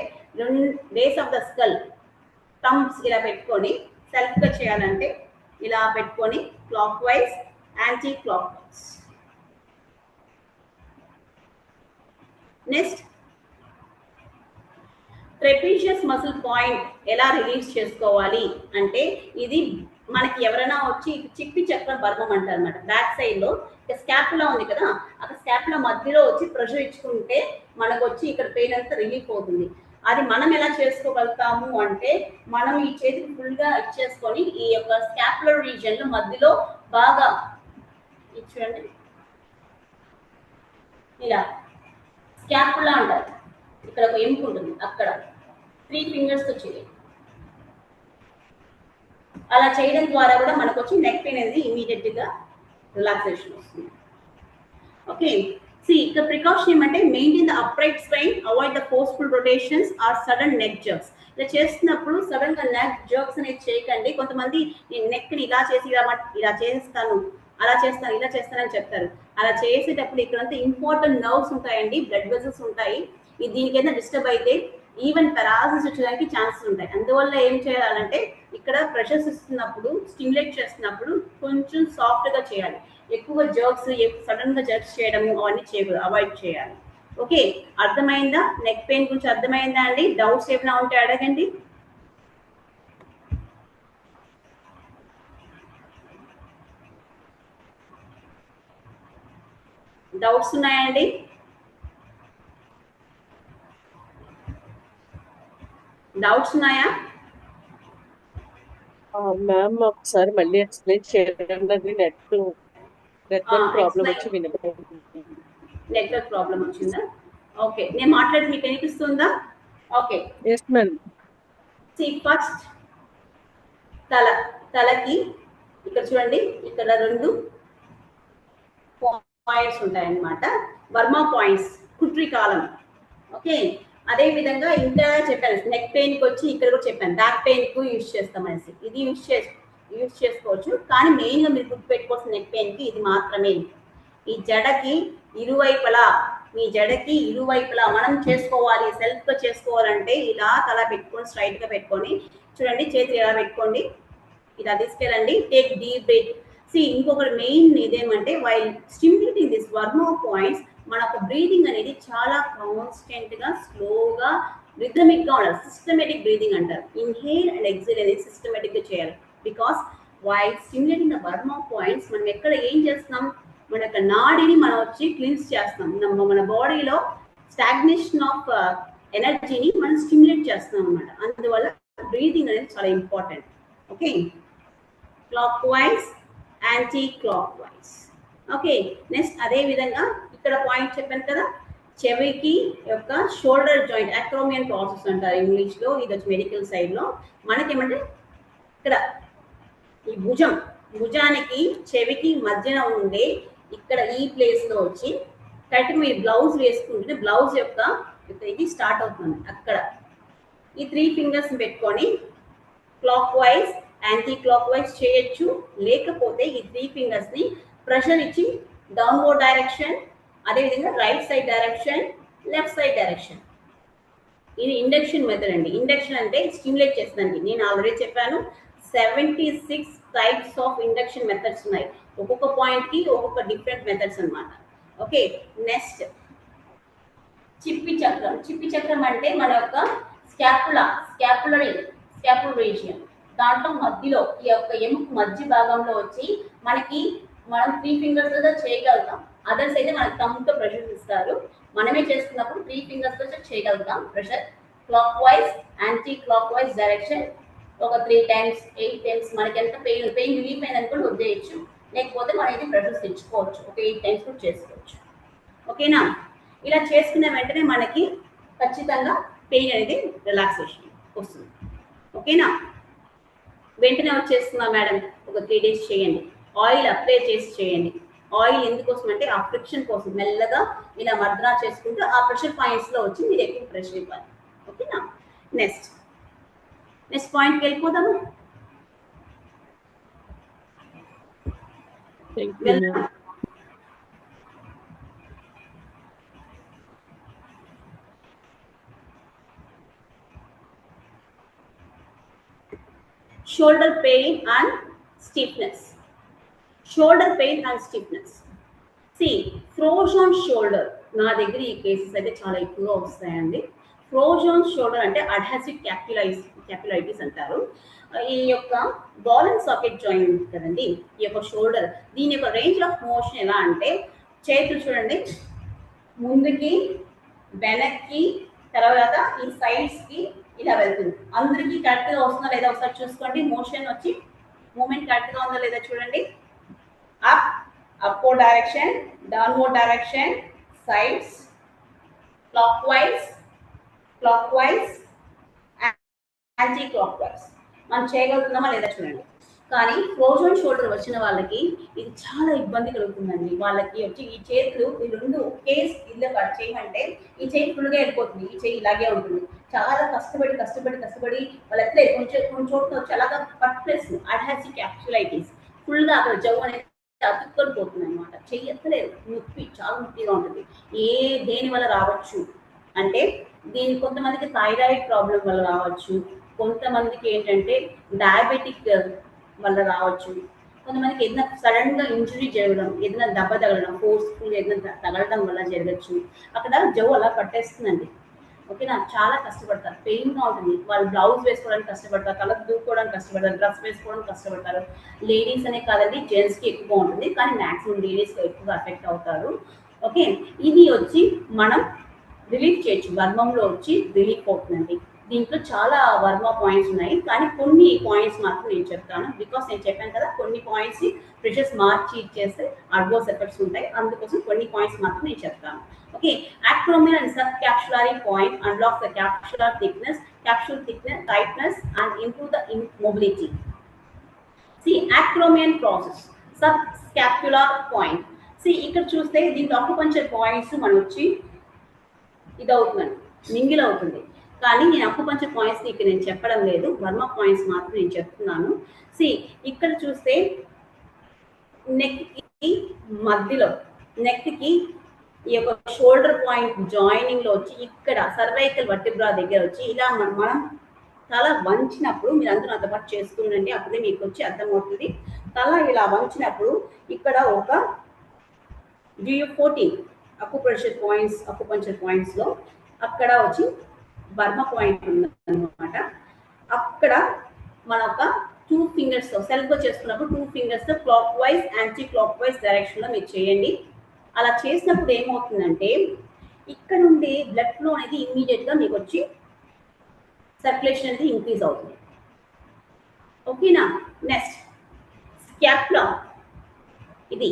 base of the skull thumbs ఇలా పెట్టుకొని సెల్ఫ్గా చేయాలంటే ఇలా పెట్టుకొని clockwise anticlockwise. Next trapezius muscle point ఎలా రిలీజ్ చేసుకోవాలి అంటే ఇది మనకి ఎవరైనా వచ్చి చిప్పి చక్ర బర్మం అంటారు అనమాట. బ్యాక్ సైడ్ లో స్కాపులా ఉంది కదా, అక్కడ స్కాపులా మధ్యలో వచ్చి ప్రెషర్ ఇచ్చుకుంటే మనకు వచ్చి ఇక్కడ పెయిన్ అంతా రిలీఫ్ అవుతుంది. అది మనం ఎలా చేసుకోగలుగుతాము అంటే మనం ఈ చేతికి ఫుల్ గా ఇచ్చేసుకొని ఈ యొక్క స్కాపులర్ రీజియన్ లో మధ్యలో బాగా ఇచ్చేయండి, ఇలా స్కాపులా అంటారు. ఇక్కడ ఒక ఎముక ఉంటుంది, అక్కడ 3 ఫింగర్స్ తో చేయండి. అలా చేయడం ద్వారా కూడా మనకు వచ్చి నెక్ పెయిన్ అనేది ఇమీడియట్ గా రిలాక్సేషన్ వస్తుంది. ఓకే, సి ఇక్కడ ప్రికాషన్ ఏమంటే maintain the upright spine, avoid the forceful rotations or sudden neck jerks. ఇలా చేస్తున్నప్పుడు సడన్ గా నెక్ జర్క్స్ అనేది చేయకండి. కొంతమంది నేను నెక్ ని ఇలా చేసి ఇలా చేస్తాను, అలా చేస్తాను, ఇలా చేస్తానని చెప్తారు. అలా చేసేటప్పుడు ఇక్కడంతా ఇంపార్టెంట్ నర్వ్స్ ఉంటాయండి, బ్లడ్ వెజల్స్ ఉంటాయి. దీనికి ఏదైనా డిస్టర్బ్ అయితే ఈవెన్ పెరాలసిస్ వచ్చేదానికి ఛాన్సెస్ ఉంటాయి. అందువల్ల ఏం చేయాలంటే ఇక్కడ ప్రెషర్స్ ఇస్తున్నప్పుడు, స్టిమ్యులేట్ చేస్తున్నప్పుడు కొంచెం సాఫ్ట్ గా చేయాలి. ఎక్కువ జర్క్స్, సడన్ గా జర్క్స్ చేయడము అవన్నీ చేయకూడదు, అవాయిడ్ చేయాలి. ఓకే, అర్థమైందా? నెక్ పెయిన్ గురించి అర్థమైందా అండి? డౌట్స్ ఏమైనా ఉంటే అడగండి. డౌట్స్ ఉన్నాయండి? డౌట్స్ ఉన్నాయా? మ్యామ్ ఒకసారి మళ్ళీ ఎక్స్ప్లెయిన్ చేయండి. నెట్వర్క్ ప్రాబ్లం వచ్చి వినపడుతుంది. నెట్వర్క్ ప్రాబ్లం వచ్చిందా? ఓకే, నేను మాట్లాడి మీకు వినిపిస్తుందా? Okay, yes ma'am. ఫస్ట్ తలకి ఇక్కడ చూడండి, ఇక్కడ 2 పాయింట్స్ ఉంటాయన్నమాట, వర్మా పాయింట్స్, కుట్రి కాలం. ఓకే, అదే విధంగా ఇంకా చెప్పాను నెక్ పెయిన్ కి వచ్చి ఇక్కడ కూడా చెప్పాను బ్యాక్ పెయిన్ కు యూజ్ చేస్తాం అనేసి. ఇది యూజ్ చేసుకోవచ్చు, కానీ మెయిన్ గా మీరు గుర్తుపెట్టుకోవాల్సిన నెక్ పెయిన్ కి ఇది మాత్రమే. ఈ జడకి ఇరువైపులా, మీ జడకి ఇరువైపులా మనం చేసుకోవాలి, సెల్ఫ్ గా చేసుకోవాలంటే ఇలా తల పెట్టుకొని స్ట్రైట్ గా పెట్టుకొని చూడండి, చేతులు ఎలా పెట్టుకోండి, ఇలా తీసుకెళ్ళండి. Take deep breath. ఇంకొకటి మెయిన్ ఇదేమంటే while stimulating this varma points మన బ్రీదింగ్ అనేది చాలా కాన్స్టెంట్ గా, స్లోగా, రిథమిక్ గా ఉండాలి. సిస్టమేటిక్ బ్రీదింగ్ అంటారు. ఇన్హేల్ అండ్ ఎక్సేల్ అనేది సిస్టమేటిక్ గా చేయాలి. Because while stimulating the varma points మనం ఎక్కడ ఏం చేస్తున్నాం, మన యొక్క నాడిని మనం వచ్చి క్లీన్స్ చేస్తాం. మన బాడీలో స్టాగ్నేషన్ ఆఫ్ ఎనర్జీని మనం స్టిమ్యులేట్ చేస్తాం అనమాట. అందువల్ల బ్రీదింగ్ అనేది చాలా important. Okay, clock wise, anti clock wise. Okay, next అదే విధంగా ఇక్కడ పాయింట్ చెప్పాను కదా, చెవికి యొక్క షోల్డర్ జాయింట్, అక్రోమియన్ ప్రాసెస్ అంటారు ఇంగ్లీష్ లో, ఇది వచ్చి మెడికల్ సైడ్ లో. మనకేమంటే ఇక్కడ ఈ భుజానికి చెవికి మధ్యన ఉండే ఇక్కడ ఈ ప్లేస్ లో వచ్చి కరెక్ట్ మీరు బ్లౌజ్ వేసుకుంటే బ్లౌజ్ యొక్క ఇది స్టార్ట్ అవుతుంది. అక్కడ ఈ 3 ఫింగర్స్ పెట్టుకొని clockwise, anti clock wise చేయొచ్చు. లేకపోతే ఈ 3 ఫింగర్స్ ని ప్రెషర్ ఇచ్చి డౌన్వర్డ్ డైరెక్షన్, అదేవిధంగా right side direction, left side direction. ఇది ఇండక్షన్ మెథడ్ అండి. ఇండక్షన్ అంటే స్టిమ్యులేట్ చేస్తుందండి. నేను ఆల్రెడీ చెప్పాను 76 టైప్స్ ఆఫ్ ఇండక్షన్ మెథడ్స్ ఉన్నాయి. ఒక్కొక్క పాయింట్ కి ఒక్కొక్క డిఫరెంట్ మెథడ్స్ అన్నమాట. ఓకే, నెక్స్ట్ చిప్పి చక్రం. చిప్పి చక్రం అంటే మన యొక్క స్కాపులరీ రీజియన్. దాంట్లో మధ్యలో ఈ యొక్క ఎముక మధ్య భాగంలో వచ్చి మనం 3 ఫింగర్స్ తో చేయగలుగుతాం. అదర్స్ అయితే మనకి థంబ్ తో ప్రెషర్ ఇస్తారు. మనమే చేసుకున్నప్పుడు 3 ఫింగర్స్ తో చేయగలుగుతాం pressure. Clock wise, anti clock wise direction ఒక 3 times 8 times మనకి ఎంత పెయిన్ రిలీఫ్ అయిందని కూడా వదిలేయచ్చు. లేకపోతే మనం ఇది ప్రెషర్స్ తెచ్చుకోవచ్చు, ఒక 8 times కూడా చేసుకోవచ్చు. ఓకేనా? ఇలా చేసుకున్న వెంటనే మనకి ఖచ్చితంగా పెయిన్ అనేది రిలాక్సేషన్ వస్తుంది. ఓకేనా? వెంటనే వచ్చేస్తుందా మేడం? ఒక 3 days చేయండి. ఆయిల్ అప్లై చేసి చేయండి. ఆయిల్ ఎందుకోసం అంటే ఆ ఫ్రిక్షన్ కోసం. మెల్లగా ఇలా మర్దనా చేసుకుంటూ ఆ ప్రెషర్ పాయింట్స్ లో వచ్చి మీరు ఎక్కువ ప్రెషర్ ఇవ్వాలి. ఓకేనా? నెక్స్ట్ పాయింట్కి వెళ్ళిపోదాము. Shoulder pain and stiffness. Frozen shoulder. నా దగ్గర ఈ కేసెస్ అయితే చాలా ఎక్కువగా వస్తాయండి. ఫ్రోజన్ షోల్డర్ అంటే అడ్హెసివ్ క్యాపిలైటిస్ అంటారు. ఈ యొక్క బాల్ అండ్ సాకెట్ జాయింట్ కదండి ఈ యొక్క షోల్డర్. దీని యొక్క రేంజ్ ఆఫ్ మోషన్ ఎలా అంటే చేతులు చూడండి, ముందుకి, వెనక్కి, తర్వాత ఈ సైడ్స్ కి ఇలా వెళ్తుంది. అందరికీ కరెక్ట్ గా వస్తుందా లేదా ఒకసారి చూసుకోండి. మూమెంట్ కరెక్ట్ గా ఉందా లేదా చూడండి. Upward direction, downward direction, sides, clock wise, anti clock wise. మనం చేయగలుగుతున్నామా లేదా చూడండి. కానీ ఫ్రోజన్ షోల్డర్ వచ్చిన వాళ్ళకి ఇది చాలా ఇబ్బంది కలుగుతుందండి. వాళ్ళకి వచ్చి ఈ చేతులు ఈ రెండు ఒకే స్కిల్ కట్ చేయమంటే ఈ చేయి ఫుల్గా వెళ్ళిపోతుంది, ఈ చేయి ఇలాగే ఉంటుంది. చాలా కష్టపడి వాళ్ళు ఎట్లే కొంచెం చోట్ల వచ్చి అలాగా పట్టేస్తుంది. అడ్హాసిక్ క్యాప్సులైటిస్ ఫుల్గా అక్కడ జవ్వు అనేది అతుక్కొని పోతుంది అనమాట. చెయ్యి ఎత్తలేదు, నొప్పి చాలా నొప్పిగా ఉంటుంది. దేని వల్ల రావచ్చు అంటే దీని కొంతమందికి థైరాయిడ్ ప్రాబ్లం వల్ల రావచ్చు, కొంతమందికి ఏంటంటే డయాబెటిక్ వల్ల రావచ్చు, కొంతమందికి ఏదైనా సడన్ గా ఇంజురీ జరగడం, ఏదైనా దెబ్బ తగలడం, ఫోర్స్ఫుల్ ఏదైనా తగలడం వల్ల జరగచ్చు. అక్కడ జవ్వు అలా పట్టేస్తుందండి. ఓకేనా, చాలా కష్టపడతారు, పెయిన్ గా ఉంటుంది. వాళ్ళు బ్లౌజ్ వేసుకోవడానికి కష్టపడతారు, కళ్ళకు దూకోవడానికి కష్టపడతారు, డ్రెస్ వేసుకోవడానికి కష్టపడతారు. లేడీస్ అనే కాదండి, జెంట్స్ కి ఎక్కువ ఉంటుంది, కానీ మాక్సిమం లేడీస్ ఎక్కువగా అఫెక్ట్ అవుతారు. ఓకే, ఇది వచ్చి మనం రిలీఫ్ చేయొచ్చు, వర్మంలో వచ్చి రిలీఫ్ అవుతుందండి. దీంట్లో చాలా వర్మ పాయింట్స్ ఉన్నాయి, కానీ కొన్ని పాయింట్స్ మాత్రం నేను చెప్తాను. బికాస్ నేను చెప్పాను కదా, కొన్ని పాయింట్స్ ప్రెషర్స్ మార్చి ఇచ్చేస్తే అడ్వర్స్ ఎఫెక్ట్స్ ఉంటాయి, అందుకోసం కొన్ని పాయింట్స్ మాత్రం నేను చెప్తాను. Okay, acromion and subcapsulary point unlock the capsular thickness, capsule thickness, tightness and improve the mobility. See, acromion process, subscapular point. See, ఇక్కడ చూస్తే దీంట్లో అకుపంచర్ పాయింట్స్ మనం వచ్చి ఇది అవుతుందండి, మింగిల్ అవుతుంది. కానీ నేను అకుపంచర్ పాయింట్స్ ఇక్కడ నేను చెప్పడం లేదు, వర్మ పాయింట్స్ మాత్రం నేను చెప్తున్నాను. సి ఇక్కడ చూస్తే నెక్ కి మధ్యలో, నెక్ కి ఈ యొక్క షోల్డర్ పాయింట్ జాయినింగ్ లో వచ్చి ఇక్కడ సర్వైకల్ వర్టిబ్రా దగ్గర వచ్చి ఇలా మనం తల వంచినప్పుడు, మీరు అందరూ అంత పాటు చేసుకుండండి, అప్పుడే మీకు వచ్చి అర్థమవుతుంది. తల ఇలా వంచినప్పుడు ఇక్కడ ఒక GU14 అకుపంచర్ పాయింట్స్ లో అక్కడ వచ్చి వర్మ పాయింట్ ఉందన్నమాట. అక్కడ మన ఒక 2 fingers తో సెల్ఫ్ గా చేసుకున్నప్పుడు 2 fingers తో clock wise anti clock wise direction లో మీరు చేయండి. అలా చేసినప్పుడు ఏమవుతుందంటే ఇక్కడ ఉండే బ్లడ్ ఫ్లో అనేది ఇమ్మీడియట్ గా మీకు వచ్చి సర్క్యులేషన్ అనేది ఇంక్రీజ్ అవుతుంది. ఓకేనా, నెక్స్ట్ స్కాపులా. ఇది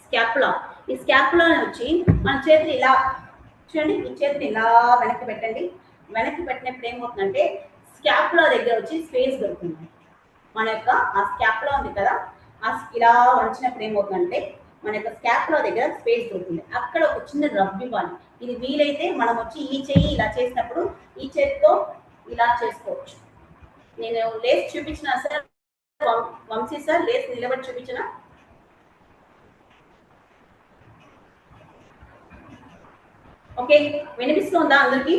స్కాపులా. ఈ స్కాపులా వచ్చి మన చేతులు ఇలా చూడండి, ఈ చేతిని ఇలా వెనక్కి పెట్టండి. వెనక్కి పెట్టినప్పుడు ఏమవుతుందంటే స్కాపులా దగ్గర వచ్చి స్పేస్ దొరుకుతుంది. మన యొక్క ఆ స్కాపులా ఉంది కదా, ఇలా వంచినప్పుడు ఏమవుతుందంటే మన యొక్క స్కాపులా దగ్గర స్పేస్ దొరుకుతుంది. అక్కడ ఒక చిన్న రబ్ ఇవ్వాలి. ఇది వీలైతే మనం వచ్చి ఈ చెయ్యి ఇలా చేసినప్పుడు ఈ చేతితో ఇలా చేసుకోవచ్చు. నేను లేస్ చూపించిన సార్, వంశీ సార్ లేస్ నిలబడి చూపించిన. ఓకే, వినిపిస్తుందా అందరికి?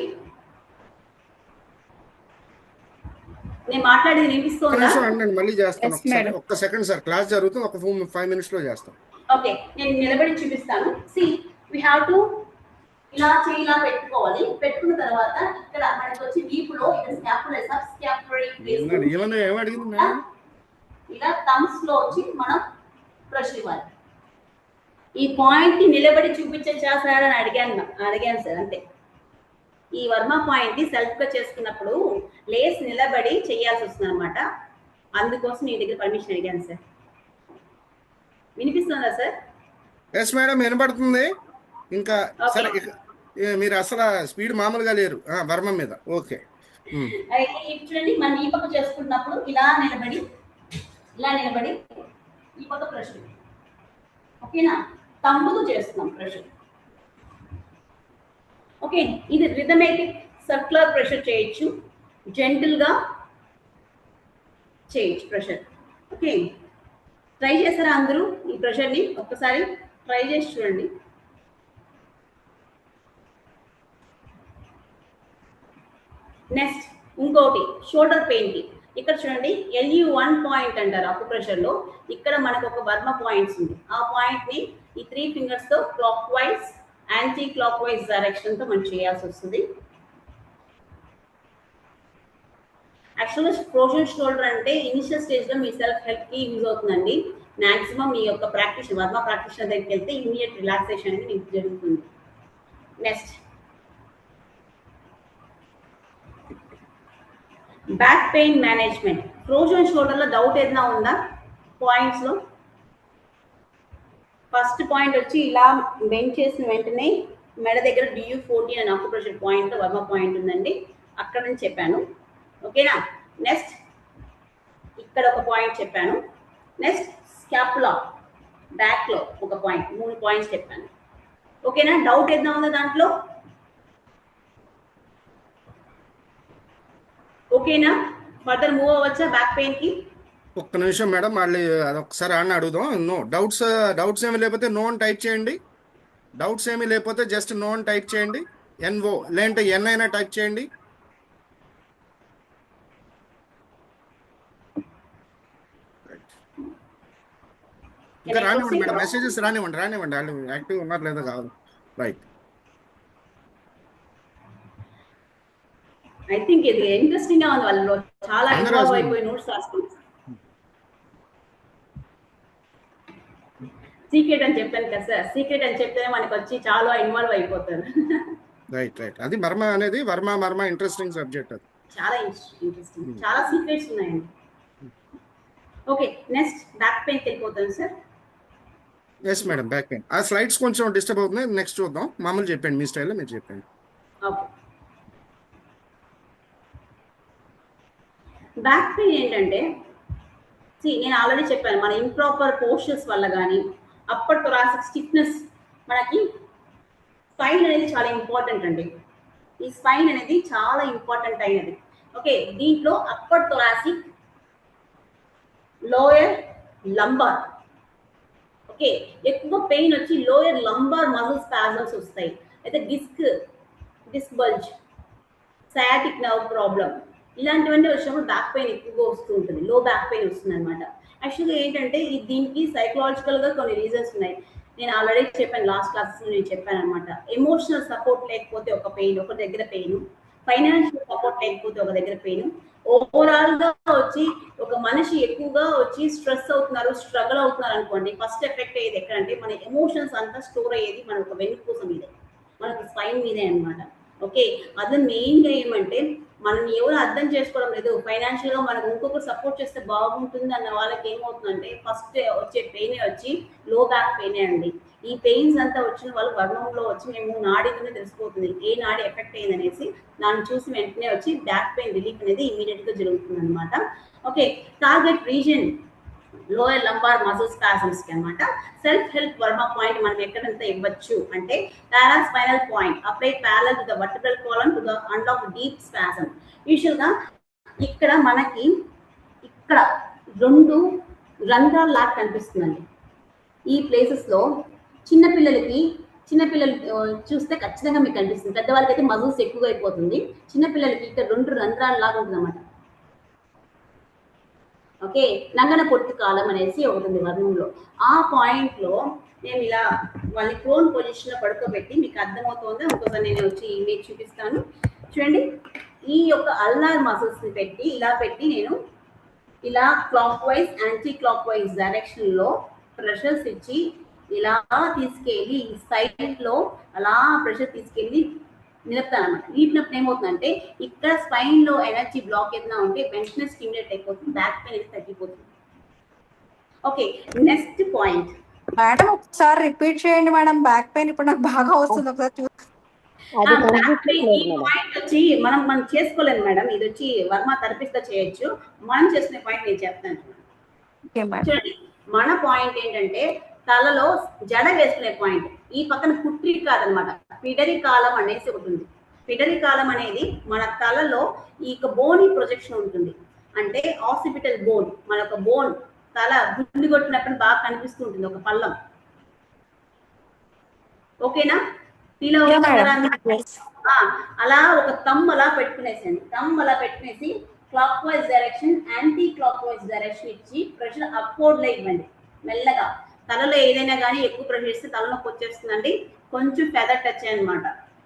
నేను మాట్లాడేది వినిపిస్తుందా? మళ్ళీ చేస్తాను, ఒక్క సెకండ్ సార్, క్లాస్ జరుగుతుంది, ఒక 5 minutes లో చేస్తాను. ఓకే, నేను నిలబడి చూపిస్తాను. సి వి హావ్ టు ఇలా చేయి ఇలా పెట్టుకోవాలి. పెట్టుకున్న తర్వాత ఇక్కడ మనకి వచ్చి వీపులో ఇక్కడ స్కాపులా, సబ్ స్కాపులరీ ప్లేస్ ఏమడిగింది ఇలా థమ్స్ లో వచ్చి మనం ప్రెషర్ ఇవ్వాలి. ఈ పాయింట్ ని నిలబడి చూపించచ్చా సార్ అని అడిగాను సార్, అంతే. ఈ వర్మ పాయింట్ ని సెల్ఫ్ గా చేసుకున్నప్పుడు లేస్ నిలబడి చేయాల్సి వస్తుంది అనమాట. అందుకోసం మీ దగ్గర పర్మిషన్ అడిగాను సార్. వినిపిస్తుందా సార్? ఎస్ మేడం, వినపడుతుంది. ఇంకా సరే, మీరు అసలు స్పీడ్ మామూలుగా లేరు వర్మ మీద. ఓకే, చూడండి, మనం ఈ పక్క చేసుకున్నప్పుడు ఇలా నిలబడి ఈ పక్క ప్రెషర్. ఓకేనా, తంబుతో చేస్తున్నాం ప్రెషర్. ఓకే, ఇది రిథమెటిక్ సర్క్యులర్ ప్రెషర్ చేయొచ్చు, జెంటిల్ గా చేయొచ్చు ప్రెషర్. ఓకే, ట్రై చేస్తారా అందరూ ఈ ప్రెషర్ని? ఒక్కసారి ట్రై చేసి చూడండి. నెక్స్ట్ ఇంకోటి షోల్డర్ పెయిన్ కి. ఇక్కడ చూడండి, LU1 పాయింట్ అంటారు అకుప్రెషర్ లో. ఇక్కడ మనకు ఒక వర్మ పాయింట్స్ ఉంది. ఆ పాయింట్ ని ఈ 3 fingers తో clock wise anti clock wise direction తో మనం చేయాల్సి వస్తుంది. యాక్చువల్గా ఫ్రోజన్ షోల్డర్ అంటే ఇనిషియల్ స్టేజ్ లో మీ సెల్ఫ్ హెల్ప్ కి యూజ్ అవుతుందండి. మాక్సిమం మీ యొక్క ప్రాక్టీస్ వర్మ ప్రాక్టీషనర్ దగ్గరికి వెళ్తే ఇమీడియట్ రిలాక్సేషన్ అనేది మీకు జరుగుతుంది. Next back pain management. Frozen shoulder లో డౌట్ ఏదైనా ఉందా పాయింట్స్ లో? ఫస్ట్ పాయింట్ వచ్చి ఇలా బెండ్ చేసిన వెంటనే మెడ దగ్గర DU14 అని అకుప్రెషర్ పాయింట్ వర్మ పాయింట్ ఉందండి, అక్కడ నుంచి చెప్పాను. ఓకేనా, నెక్స్ట్ ఇక్కడ ఒక పాయింట్ చెప్పాను. నెక్స్ట్ స్కాపులా బ్యాక్ లో ఒక పాయింట్, 3 పాయింట్స్ చెప్పాను. ఓకేనా? డౌట్ ఏదైనా ఉందా దాంట్లో? ఓకేనా? ఫర్దర్ మూవ్ అవ్వచ్చా బ్యాక్ పెయిన్ కి? ఒక్క నిమిషం మేడం, మళ్ళీ అదొకసారి ఆడిని అడుగుదాం. నో డౌట్స్ ఏమి లేకపోతే నో అని టైప్ చేయండి. డౌట్స్ ఏమీ లేకపోతే జస్ట్ నో అని టైప్ చేయండి. NO లేదంటే N అయినా టైప్ చేయండి. ఇంకా రానివ్వండి మేడం, మెసేజెస్ రానివ్వండి వాళ్ళు యాక్టివ్ ఉన్నారు లేదా కావాలి. రైట్. ఐ థింక్ ఇది ఇంట్రెస్టింగ్ గా ఉంది. వాళ్ళు చాలా అందరూ ఇన్వాల్వ్ అసలు- అయిపోయి నోట్స్ రాసుకుంటారు. సీక్రెట్ అని చెప్పాను కదా సార్, సీక్రెట్ అని చెప్తేనే మనకి వచ్చి చాలా ఇన్వాల్వ్ అయిపోతారు. రైట్ అది వర్మ ఇంట్రెస్టింగ్ సబ్జెక్ట్ అది. చాలా ఇంట్రెస్టింగ్, చాలా సీక్రెట్స్ ఉన్నాయండి. ఓకే, నెక్స్ట్ బ్యాక్ పెయిన్ వెళ్ళిపోతాను sir. Yes madam, back pain. ఆ స్లైడ్స్ కొంచెం డిస్టర్బ్ అవుతుంది, నెక్స్ట్ చూద్దాం. మామూలు చెప్పండి, మీ స్టైల్లో మీరు చెప్పండి. ఓకే, బ్యాక్ పెయిన్ ఏంటంటే నేను ఆల్రెడీ చెప్పాను, మన ఇంప్రాపర్ పోస్చర్స్ వల్ల కానీ అప్పర్ థొరాసిక్ స్టిఫ్నెస్, మనకి స్పైన్ అనేది చాలా ఇంపార్టెంట్ అండి. ఈ స్పైన్ అనేది చాలా ఇంపార్టెంట్ అయినది. ఓకే, దీంట్లో upper thoracic, lower lumbar. Okay, ఎక్కువ పెయిన్ వచ్చి లోయర్ లంబార్ మజిల్ స్పాజమ్స్ వస్తాయి. అయితే disc bulge, sciatic nerve problem, ఇలాంటివన్నీ వచ్చినప్పుడు బ్యాక్ పెయిన్ ఎక్కువగా వస్తూ ఉంటుంది. లో బ్యాక్ పెయిన్ వస్తుంది అనమాట. యాక్చువల్గా ఏంటంటే దీనికి సైకలాజికల్ గా కొన్ని రీజన్స్ ఉన్నాయి. నేను ఆల్రెడీ చెప్పాను, లాస్ట్ క్లాసెస్ నేను చెప్పాను అనమాట. ఎమోషనల్ సపోర్ట్ లేకపోతే ఒక పెయిన్, ఒక దగ్గర పెయిన్. ఫైనాన్షియల్ సపోర్ట్ లేకపోతే ఒక దగ్గర పెయిన్. ఓవరాల్ గా వచ్చి ఒక మనిషి ఎక్కువగా వచ్చి స్ట్రెస్ అవుతున్నారు, స్ట్రగుల్ అవుతున్నారు అనుకోండి, ఫస్ట్ ఎఫెక్ట్ అయ్యేది ఎక్కడంటే మన ఎమోషన్స్ అంతా స్టోర్ అయ్యేది మన ఒక వెన్నుపూస మీదే, మనకి స్పైన్ మీదే అనమాట. ఓకే, అది మెయిన్ గా ఏమంటే మనం ఎవరు అర్థం చేసుకోవడం లేదు. ఫైనాన్షియల్ గా మనకు ఇంకొకరు సపోర్ట్ చేస్తే బాగుంటుంది అన్న వాళ్ళకి ఏమవుతుందంటే ఫస్ట్ వచ్చే పెయిన్ వచ్చి లో బ్యాక్ పెయిన్ అండి. ఈ పెయిన్స్ అంతా వచ్చిన వాళ్ళు వర్ణంలో వచ్చి మేము నాడితోనే తెలిసిపోతుంది ఏ నాడి ఎఫెక్ట్ అయింది అనేసి. దాన్ని చూసి వెంటనే వచ్చి బ్యాక్ పెయిన్ రిలీఫ్ అనేది ఇమీడియట్ గా జరుగుతుంది అనమాట. Okay, target reason lower lumbar muscle spasms కి అనమాట. సెల్ఫ్ హెల్ప్ వర్మ పాయింట్ మనం ఎక్కడంతా ఇవ్వచ్చు అంటే paraspinal point apply parallel to the vertebral column to the unlock deep spasm. Usual గా ఇక్కడ మనకి ఇక్కడ 2 రంధ్రాల లాగా కనిపిస్తుందండి. ఈ ప్లేసెస్ లో చిన్నపిల్లలు చూస్తే ఖచ్చితంగా మీకు కనిపిస్తుంది. పెద్దవాళ్ళకైతే మజిల్స్ ఎక్కువగా అయిపోతుంది. చిన్నపిల్లలకి ఇక్కడ 2 రంధ్రాల లాగా ఉంటుంది అనమాట. ఓకే, నంగన పొట్టు కాలం అనేసి ఒకటి ఉంది వర్ణంలో. ఆ పాయింట్ లో మేము ఇలా వాళ్ళని క్రోన్ పొజిషన్ లో పడుకోబెట్టి, మీకు అర్థమవుతుందో ఇంకోసారి నేను వచ్చి ఇమేజ్ చూపిస్తాను చూడండి. ఈ యొక్క అల్నార్ మసిల్స్ ని పెట్టి నేను ఇలా clock wise anti clock wise direction లో ప్రెషర్స్ ఇచ్చి ఇలా తీసుకెళ్ళి ఈ సైడ్ లో అలా ప్రెషర్ తీసుకెళ్ళి నిలుపుతాను అనమాట. నిలిపినప్పుడు ఏమవుతుందంటే ఇక్కడ స్పైన్ లో ఎనర్జీ బ్లాక్ ఏదైనా ఉంటే వెంటనే స్టిమ్యులేట్ అయిపోతుంది, బ్యాక్ పెయిన్ అనేది తగ్గిపోతుంది. ఓకే, నెక్స్ట్ పాయింట్ మేడం ఒకసారి రిపీట్ చేయండి మేడం. బ్యాక్ పెయిన్ ఇప్పుడు నాకు బాగా వస్తుంది, ఒకసారి బ్యాక్ పెయిన్ ఈ పాయింట్ వచ్చి మనం చేసుకోలేము మేడం. ఇది వచ్చి వర్మ థెరపిస్ట్ చేయొచ్చు. మనం చేసుకునే పాయింట్ నేను చెప్తాను చూడండి. మన పాయింట్ ఏంటంటే తలలో జడ వేసుకునే పాయింట్. ఈ పక్కన పుట్రి కాదనమాట, పిడరి కాలం అనేసి ఒకటి ఉంది. పిడరి కాలం అనేది మన తలలో ఈ బోని ప్రొజెక్షన్ ఉంటుంది. అంటే ఆసిపిటల్ బోన్, మన ఒక బోన్ తల గుండు కొట్టినప్పుడు బాగా కనిపిస్తూ ఉంటుంది, ఒక పల్లం. ఓకేనా? అలా ఒక తమ్ అలా పెట్టుకునేసండి. తమ్ అలా పెట్టుకునేసి clock wise direction, anti clock wise direction ఇచ్చి ప్రెషర్ అప్వర్డ్ లో ఇవ్వండి మెల్లగా. తలలో ఏదైనా కానీ ఎక్కువ ప్రెషర్ ఇస్తే తలనొప్పి వచ్చేస్తుందండి. కొంచెం ఫెదర్ టచ్ అనమాట.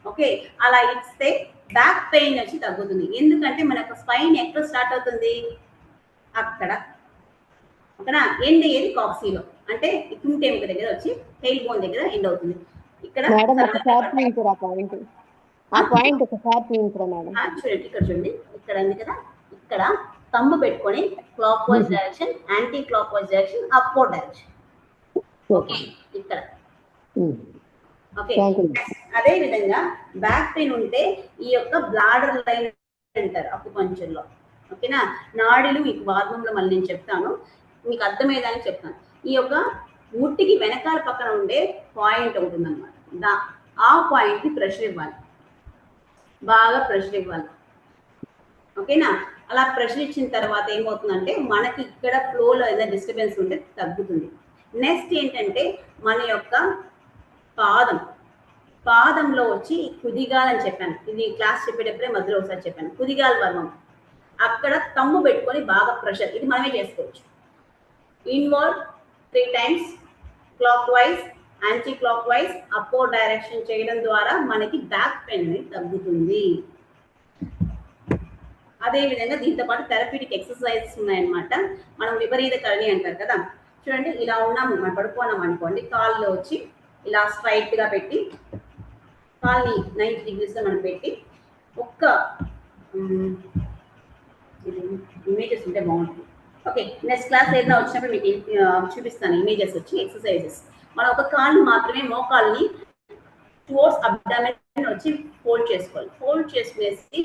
ఓకే, అలా ఇస్తే బ్యాక్ పెయిన్ వచ్చి తగ్గుతుంది. ఎందుకంటే మనకు స్పైన్ ఎక్కడ స్టార్ట్ అవుతుంది, అక్కడ ఓకేనా, ఎండ్ అయ్యేది కాక్సీలో, అంటే కింటెముక దగ్గర వచ్చి టెయిల్ బోన్ దగ్గర ఎండ్ అవుతుంది. ఇక్కడ చూడండి, ఇక్కడ చూడండి, ఇక్కడ ఉంది కదా, ఇక్కడ తమ్ము పెట్టుకొని clock wise direction, anti clock wise direction, upward direction. Okay, ఇక్కడ ఓకే. అదే విధంగా బ్యాక్ పెయిన్ ఉంటే ఈ యొక్క బ్లాడర్ లైన్ అంటారు అకుపంక్చర్ లో. ఓకేనా, నాడులు ఈ వార్మంలో మళ్ళీ నేను చెప్తాను. మీకు అర్థమయ్యేదానికి చెప్తాను. ఈ యొక్క ముట్టికి వెనకాల పక్కన ఉండే పాయింట్ ఒకటి ఉందన్నమాట. ఆ పాయింట్ కి ప్రెషర్ ఇవ్వాలి, బాగా ప్రెషర్ ఇవ్వాలి. ఓకేనా? అలా ప్రెషర్ ఇచ్చిన తర్వాత ఏమవుతుందంటే మనకి ఇక్కడ ఫ్లోలో ఏదైనా డిస్టర్బెన్స్ ఉంటే తగ్గుతుంది. నెక్స్ట్ ఏంటంటే మన యొక్క పాదంలో వచ్చి కుదిగాల్ అని చెప్పాను. ఇది క్లాస్ చెప్పేటప్పుడే మధ్యలో ఒకసారి చెప్పాను. కుదిగాల్ వర్మం అక్కడ తమ్ము పెట్టుకొని బాగా ప్రెషర్, ఇది మనమే చేసుకోవచ్చు. Inward 3 times, clock wise, anti clock wise, upward direction చేయడం ద్వారా మనకి బ్యాక్ పెయిన్ అనేది తగ్గుతుంది. అదే విధంగా దీంతో పాటు థెరపీటిక్ ఎక్సర్సైజెస్ ఉన్నాయన్నమాట. మనం విపరీత కరణి అంటారు కదా. చూడండి, ఇలా ఉన్నాము, మనం పడుకున్నాం అనుకోండి, కాళ్ళు వచ్చి ఇలా స్ట్రైట్ గా పెట్టి కాల్ని 90 degrees లో మనం పెట్టి ఒక్క ఇమేజెస్ ఉంటే బాగుంటుంది. ఓకే, నెక్స్ట్ క్లాస్ ఏదైనా వచ్చినప్పుడు మీకు చూపిస్తాను ఇమేజెస్ వచ్చి ఎక్సర్సైజెస్. మనం ఒక కాళ్ళు మాత్రమే మోకాల్ని టువర్డ్స్ అబ్డామెన్ వచ్చి ఫోల్డ్ చేసుకోవాలి. ఫోల్డ్ చేసుకునేసి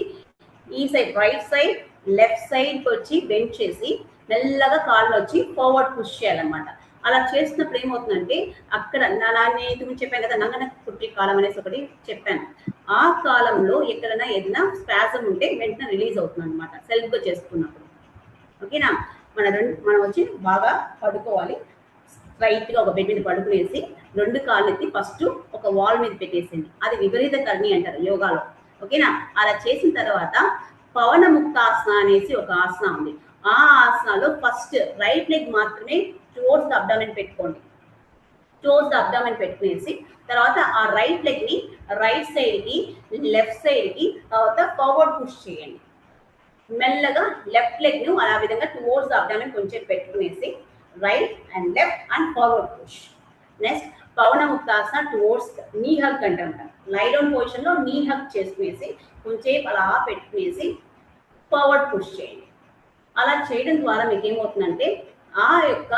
ఈ side right side left side వచ్చి బెండ్ చేసి మెల్లగా కాళ్ళు వచ్చి ఫార్వర్డ్ పుష్ చేయాలన్నమాట. అలా చేసినప్పుడు ఏమవుతుందంటే అక్కడ నేను చెప్పాను కదా, నంగన కుట్టి కాలం అనేసి ఒకటి చెప్పాను. ఆ కాలంలో ఎక్కడైనా ఏదైనా స్పాజం ఉంటే వెంటనే రిలీజ్ అవుతుంది అనమాట సెల్ఫ్గా చేసుకున్నప్పుడు. ఓకేనా? మనం వచ్చి బాగా పడుకోవాలి. స్ట్రైట్గా ఒక బెడ్ మీద పడుకునేసి 2 కాళ్ళు ఎత్తి ఫస్ట్ ఒక వాల్ మీద పెట్టేసింది. అది విపరీత కర్ణి అంటారు యోగాలో. ఓకేనా? అలా చేసిన తర్వాత పవన ముక్తాసన అనేసి ఒక ఆసన ఉంది. ఆ ఆసనాలో ఫస్ట్ రైట్ లెగ్ మాత్రమే టువర్డ్స్ ద అబ్డామెన్ పెట్టుకోండి. టువర్డ్స్ ద అబ్డామెన్ పెట్టుకునేసి తర్వాత ఆ రైట్ లెగ్ ని రైట్ సైడ్ కి లెఫ్ట్ సైడ్ కి తర్వాత ఫార్వర్డ్ పుష్ చేయండి. మెల్లగా లెఫ్ట్ లెగ్ ను అలా విధంగా టువర్డ్స్ ద అబ్డామెన్ కొంచెం పెట్టుకునేసి right and left and forward push. Next Pavana Muktasana towards నీ హగ్ అంటాం. లై డౌన్ పొజిషన్ లో నీ హగ్ చేసుకునేసి కొంచెం అలా పెట్టుకునేసి ఫార్వర్డ్ పుష్ చేయండి. అలా చేయడం ద్వారా మీకు ఏమవుతుందంటే ఆ యొక్క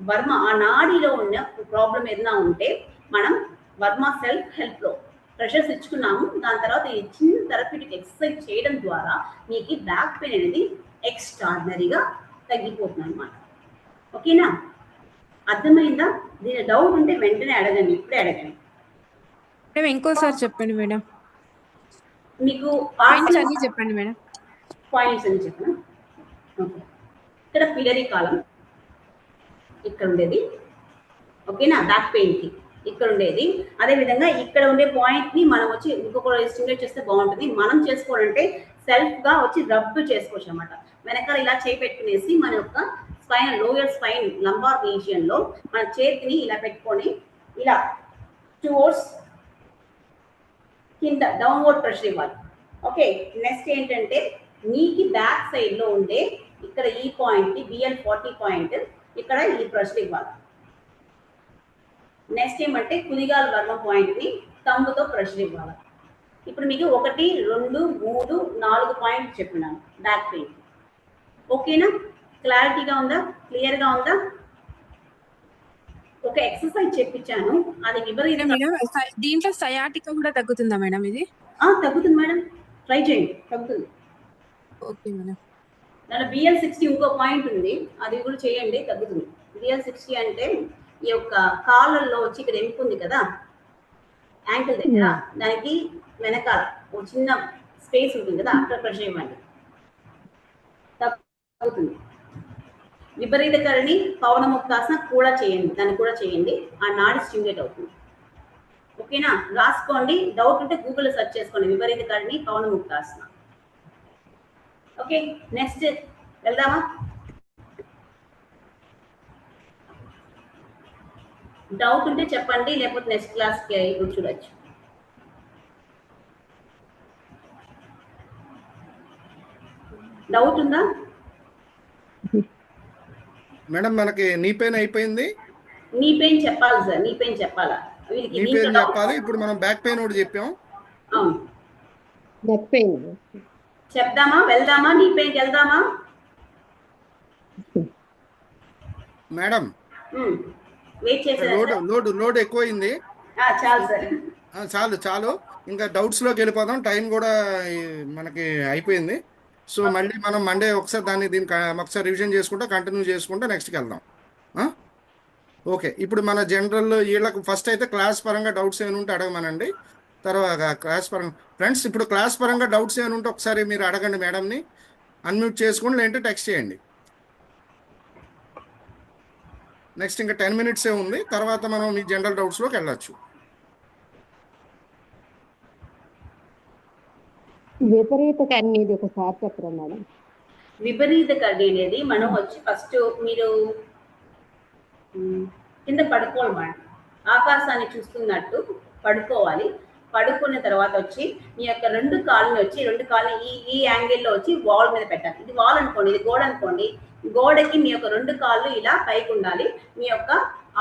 వర్మ, ఆ నాడిలో ఉన్న ప్రాబ్లం ఏదైనా ఉంటే మనం వర్మ సెల్ఫ్ హెల్ప్ లో ప్రెషర్స్ ఇచ్చుకున్నాము. దాని తర్వాత ఈ చిన్న థెరపీటిక్ ఎక్సర్సైజ్ చేయడం ద్వారా మీకు బ్యాక్ పెయిన్ అనేది ఎక్స్ట్రాడినరీగా తగ్గిపోతుంది అనమాట. ఓకేనా? అర్థమైందా? దీని డౌట్ ఉంటే వెంటనే అడగండి, ఇప్పుడే అడగండి. మేడం ఇంకోసారి చెప్పండి మేడం. మీకు పాయింట్స్ అన్ని చెప్పండి మేడం. పాయింట్స్ అని చెప్పిన ఓకే. ఇక్కడ పిలరీ కాలం ఇక్కడ ఉండేది. ఓకేనా? బ్యాక్ పెయిన్ కి ఇక్కడ ఉండేది. అదే విధంగా ఇక్కడ ఉండే పాయింట్ ని మనం వచ్చి ఇంకొక స్టిమ్యులేట్ చేస్తే బాగుంటుంది. మనం చేసుకోవాలంటే సెల్ఫ్ గా వచ్చి రబ్ చేసుకోవచ్చు అనమాట. వెనకాల ఇలా చేయి పెట్టుకునేసి మన యొక్క spine, lower spine, lumbar region లో మన చేతిని ఇలా పెట్టుకొని ఇలా టువర్డ్స్ కింద డౌన్వర్డ్ ప్రెషర్ ఇవ్వాలి. ఓకే. నెక్స్ట్ ఏంటంటే నీకి బ్యాక్ సైడ్ లో ఉండే ఇక్కడ ఈ పాయింట్ ని BL40 పాయింట్ ఇక్కడ ఈ ప్రెషర్ ఇవ్వాలి. నెక్స్ట్ ఏమంటే కుదిగాల వర్మ పాయింట్ ని తంబుతో ప్రెషర్ ఇవ్వాలి. ఇప్పుడు మీకు 1, 2, 3, 4 పాయింట్ చెప్పినాను బ్యాక్ పెయిన్. ఓకేనా? క్లారిటీగా ఉందా? క్లియర్గా ఉందా? ఒక ఎక్సర్సైజ్ చెప్పించాను, అది విపరీత దీంట్లో సయాటికా కూడా తగ్గుతుందా మేడం? ఇది తగ్గుతుంది మేడం, ట్రై చేయండి, తగ్గుతుంది. Okay madam. దాంట్లో BL60 ఇంకో పాయింట్ ఉంది, అది కూడా చేయండి, తగ్గుతుంది. BL60 అంటే ఈ యొక్క కాళ్ళల్లో వచ్చి ఇక్కడ ఎంపుంది కదా యాంకిల్ దగ్గర, దానికి వెనకాల ఒక చిన్న స్పేస్ ఉంటుంది కదా, అక్కడ ప్రెషర్ ఇవ్వండి, తగ్గుతుంది. విపరీత కరణి పవన ముక్తాసన కూడా చేయండి, దాన్ని కూడా చేయండి, ఆ నాడి స్టిమ్యులేట్ అవుతుంది. ఓకేనా? రాసుకోండి, డౌట్ ఉంటే గూగుల్లో సెర్చ్ చేసుకోండి, విపరీత కరణి పవన ముక్తాసన. ఓకే, నెక్స్ట్ వెళ్దామా? డౌట్ ఉంటే చెప్పండి, లేకపోతే నెక్స్ట్ క్లాస్కి చూడొచ్చు. డౌట్ ఉందా మేడం? మనకి నీ పెయిన్ అయిపోయింది. నీ పెయిన్ చెప్పాలి సార్, నీ పెయిన్ చెప్పాలా? నీ పెయిన్ చెప్పాలి. ఇప్పుడు మనం బ్యాక్ పెయిన్ కూడా చెప్పాం. అవును, బ్యాక్ పెయిన్ చెప్దామా? వెళ్దామా? నీ పెయిన్కి వెళ్దామా మేడం? వెయిట్ చేసేది లోడ్ ఎక్కువైంది. చాలు సార్, చాలు చాలు, ఇంకా డౌట్స్ లోకి వెళ్ళిపోదాం. టైం కూడా మనకి అయిపోయింది. సో మళ్ళీ మనం మండే ఒకసారి ఒకసారి రివిజన్ చేసుకుంటా కంటిన్యూ చేసుకుంటా నెక్స్ట్కి వెళ్దాం. ఓకే, ఇప్పుడు మన జనరల్ వీళ్ళకి ఫస్ట్ అయితే క్లాస్ పరంగా డౌట్స్ ఏమైనా ఉంటే అడగమనండి. తర్వాత క్లాస్ పరంగా ఫ్రెండ్స్, ఇప్పుడు క్లాస్ పరంగా డౌట్స్ ఏమైనా ఉంటే ఒకసారి మీరు అడగండి మేడంని. అన్మ్యూట్ చేసుకోండి, లేదంటే టెక్స్ట్ చేయండి. నెక్స్ట్ ఇంకా 10 minutes ఉంది, తర్వాత మనం మీ జనరల్ డౌట్స్లోకి వెళ్ళొచ్చు. విపరీత కర్ణి ఇది ఒకసారి చెప్పరా మేడం? విపరీత కర్ణి అనేది మనం వచ్చి ఫస్ట్ మీరు కింద పడుకోవాలి మేడం. ఆకాశాన్ని చూస్తున్నట్టు పడుకోవాలి. పడుకున్న తర్వాత వచ్చి మీ యొక్క రెండు కాళ్ళని ఈ యాంగిల్లో వచ్చి వాల్ మీద పెట్టాలి. ఇది వాల్ అనుకోండి, ఇది గోడ అనుకోండి. గోడకి మీ యొక్క రెండు కాళ్ళు ఇలా పైకి ఉండాలి. మీ యొక్క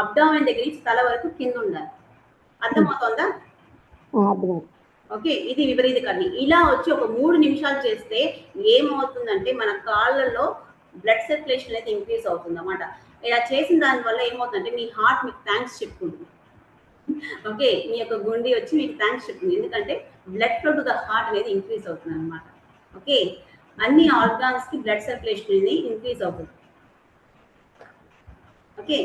అబ్డామెన్ దగ్గర నుంచి తల వరకు కింద ఉండాలి. అర్థమవుతుందా? ఓకే, ఇది విపరీత కర్ణి. ఇలా వచ్చి ఒక 3 నిమిషాలు చేస్తే ఏమవుతుందంటే మన కాళ్ళల్లో బ్లడ్ సర్క్యులేషన్ అనేది ఇంక్రీజ్ అవుతుంది అన్నమాట. ఇలా చేసిన దానివల్ల ఏమవుతుందంటే మీ హార్ట్ మీకు థ్యాంక్స్ చెప్పుకుంటుంది. ఓకే, మీ యొక్క గుండె వచ్చి మీకు థ్యాంక్స్ చెప్తుంది. ఎందుకంటే blood flow to the heart అనేది ఇంక్రీజ్ అవుతుంది అనమాట. ఓకే, అన్ని ఆర్గాన్స్ కి బ్లడ్ సర్క్యులేషన్ అనేది ఇంక్రీజ్ అవుతుంది. Okay,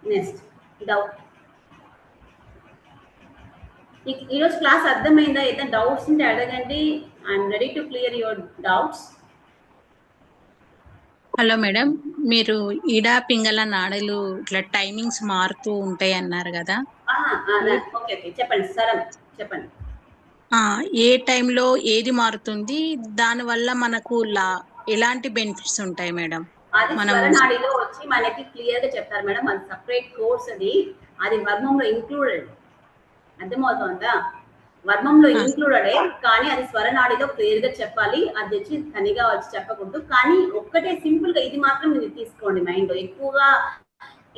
next doubt. ఈరోజు క్లాస్ అర్థమైందా? ఏదైనా డౌట్స్ ఉంటే అడగండి. I'm ready to clear your doubts. Hello madam, మీరు ఈడా పింగళ నాడలు ఇట్లా టైమింగ్స్ మారుతూ ఉంటాయి అన్నారు కదా, ఓకే ఓకే, చెప్పండి సరే, చెప్పండి. ఏ టైంలో ఏది మారుతుంది, దానివల్ల మనకు ఎలాంటి బెనిఫిట్స్ ఉంటాయి మేడం? అది స్వరనాడిలో వచ్చి మనకి క్లియర్ గా చెప్తారు మేడం. అది సపరేట్ కోర్స్, అది వర్మంలో ఇంక్లూడెడ్. అర్థమవుతుందా? వర్మంలో ఇంక్లూడెడే, కానీ అది స్వరనాడిలో క్లియర్ గా చెప్పాలి. అది వచ్చి తనిగా వచ్చి చెప్పకూడదు. కానీ ఒక్కటే సింపుల్ గా ఇది మాత్రం మీరు తీసుకోండి మైండ్ లో.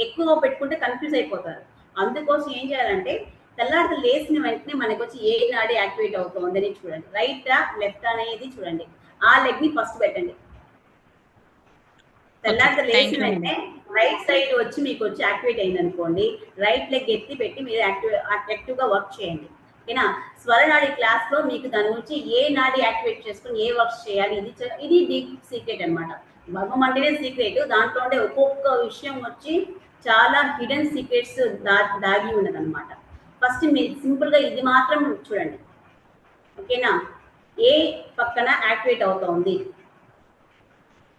ఎక్కువగా పెట్టుకుంటే కన్ఫ్యూజ్ అయిపోతారు. అందుకోసం ఏం చేయాలంటే తెల్లారితో లేచిన వెంటనే మనకి వచ్చి ఏ నాడి యాక్టివేట్ అవుతుంది అని చూడండి. రైట్ లెఫ్ట్ అనేది చూడండి. ఆ లెగ్ ని ఫస్ట్ పెట్టండి. తెల్లారితో లేచిన వెంటనే రైట్ సైడ్ వచ్చి మీకు వచ్చి యాక్టివేట్ అయింది అనుకోండి, రైట్ లెగ్ ఎత్తి పెట్టి మీరు యాక్టివ్ గా వర్క్ చేయండి. ఓకేనా? స్వరనాడి క్లాస్ లో మీకు దాని నుంచి ఏ నాడి యాక్టివేట్ చేసుకుని ఏ వర్క్స్ చేయాలి, ఇది డీప్ సీక్రెట్ అనమాట. వర్మం అంటేనే సీక్రెట్. దాంట్లో ఉండే ఒక్కొక్క విషయం వచ్చి చాలా హిడెన్ సీక్రెట్స్ దాగి ఉన్నది అనమాట. ఫస్ట్ మీరు సింపుల్ గా ఇది మాత్రం చూడండి. ఓకేనా? ఏ పక్కన యాక్టివేట్ అవుతోంది,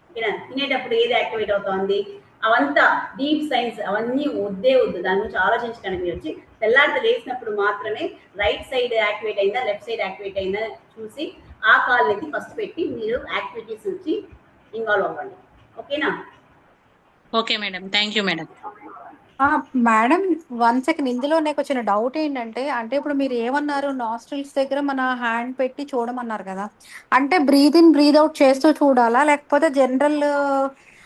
ఓకేనా? తినేటప్పుడు ఏది యాక్టివేట్ అవుతోంది, అవంతా డీప్ సైన్స్ అవన్నీ వద్దు. దాని గురించి ఆలోచించడానికి మీరు వచ్చి తెల్లారితో లేచినప్పుడు మాత్రమే రైట్ సైడ్ యాక్టివేట్ అయిందా లెఫ్ట్ సైడ్ యాక్టివేట్ అయిందా చూసి ఆ కాల్ని ఫస్ట్ పెట్టి మీరు యాక్టివిటీస్ నుంచి ఇన్వాల్వ్ అవ్వండి. ఓకేనా? Okay madam, thank you madam. Madam 1 second, ఇందులో నాకు వచ్చిన డౌట్ ఏంటంటే, అంటే ఇప్పుడు మీరు ఏమన్నారు, నాస్ట్రిల్స్ దగ్గర మన హ్యాండ్ పెట్టి చూడమన్నారు కదా, అంటే బ్రీత్ ఇన్ బ్రీత్ అవుట్ చేస్తూ చూడాలా, లేకపోతే జనరల్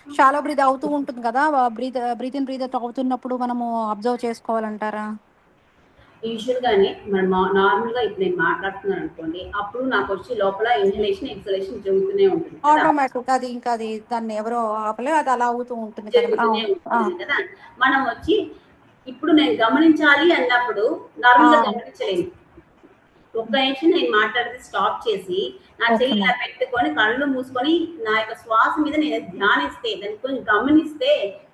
షాలో బ్రీత్ అవుతూ ఉంటుంది కదా, బ్రీత్ ఇన్ బ్రీత్ అవుట్ అవుతున్నప్పుడు మనము అబ్జర్వ్ చేసుకోవాలంటారా? యూజువల్ గానే మనం నార్మల్ గా ఇప్పుడు నేను మాట్లాడుతున్నాను అనుకోండి, అప్పుడు నాకు వచ్చి లోపల ఇన్హలేషన్ ఎక్సలేషన్ జరుగుతూనే ఉంటుంది. ఆటోమేటిక్ అది ఇంకా అది దాన్ని ఎవరో ఆపలే, అది అలా అవుతూ ఉంటుంది కదా. మనం వచ్చి ఇప్పుడు నేను గమనించాలి అన్నప్పుడు నార్మల్ గా గమనించలేను. ఒక్క నిమిషం నేను మాట్లాడితే స్టాప్ చేసి నా చెయ్యి ఇలా పెట్టుకొని కళ్ళు మూసుకొని నా యొక్క శ్వాస మీద నేను ధ్యానిస్తే, దాన్ని కొంచెం గమనిస్తే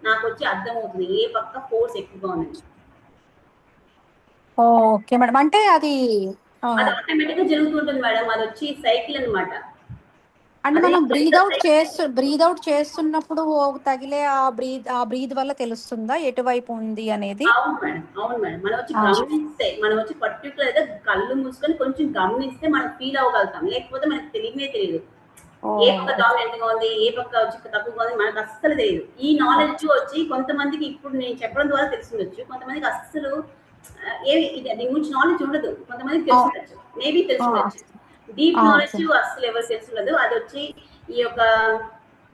నాకు వచ్చి అర్థమవుతుంది ఏ పక్క ఫోర్స్ ఎక్కువగా ఉంది. ఓకే మేడం, అంటే అది ఆటోమేటిక్ గా జరుగుతుంటుంది మేడం. అది వచ్చి సైకిల్ అనమాట. అంటే మనం బ్రీద్ అవుట్ చేస్తున్నప్పుడు తగిలే ఆ బ్రీద్ వల్ల తెలుస్తుందా ఎటువైపు ఉంది అనేది? అవును మేడం. మనం వచ్చి పర్టికులర్ గా కళ్ళు మూసుకొని కొంచెం గమనిస్తే మనం ఫీల్ అవ్వగలుగుతాం. లేకపోతే మనకు తెలియదు ఏ పక్క డామినెంట్ గా ఉంది, ఏ పక్క వచ్చి తక్కువగా ఉంది, మనకు అస్సలు తెలియదు. ఈ నాలెడ్జ్ వచ్చి కొంతమందికి ఇప్పుడు నేను చెప్పడం ద్వారా తెలుసుండొచ్చు, కొంతమందికి అస్సలు దీని గురించి నాలెడ్జ్ ఉండదు. కొంతమందికి తెలుసుండొచ్చు, మేబీ తెలుసుండొచ్చు. డీప్ నాలెడ్జ్ అస్సలు ఎవరు తెలుసుండదు. అది వచ్చి ఈ యొక్క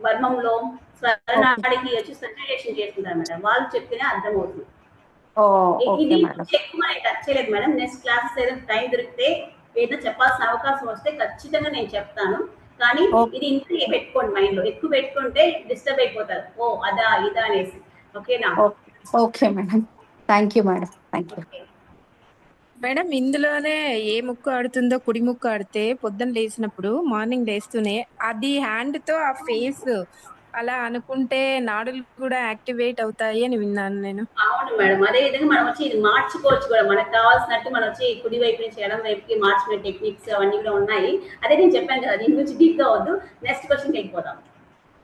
వర్మంలో స్వరనాడికి వచ్చి సర్క్యులేషన్ చేస్తుంటారు మేడం. వాళ్ళు చెప్తేనే అర్థమవుతుంది. ఇది ఎక్కువ నేను టచ్ చేయలేదు మేడం. నెక్స్ట్ క్లాసెస్ ఏదైనా టైం దొరికితే ఏదైనా చెప్పాల్సిన అవకాశం వస్తే ఖచ్చితంగా నేను చెప్తాను. కానీ ఇది ఇంత పెట్టుకోండి మైండ్ లో. ఎక్కువ పెట్టుకుంటే డిస్టర్బ్ అయిపోతారు. ఓ అదా ఇదా అనేసి. ఓకేనా? Okay madam, thank you madam, thank you. Madam ఇందులోనే ఏ ముక్కు ఆడుతుందో కుడి ముక్కు ఆడితే పొద్దున్న లేచినప్పుడు మార్నింగ్ లేస్తూనే అది హ్యాండ్ తో ఆ ఫేస్ అలా అనుకుంటే నాడులు కూడా యాక్టివేట్ అవుతాయి అని విన్నాను నేను. అవును మేడం. అదే విధంగా మనం వచ్చి ఇది మార్చుకోవచ్చు కూడా. మనకు కావాల్సినట్టు మనం వచ్చి కుడి వైపు నుంచి ఎడమ వైపుకి మార్చుకునే టెక్నిక్స్ అవన్నీ కూడా ఉన్నాయి. అదే నేను చెప్పాను కదా, దీని గురించి డీప్ గా వద్దు. నెక్స్ట్ క్వశ్చన్కి వెళ్ళిపోదాం.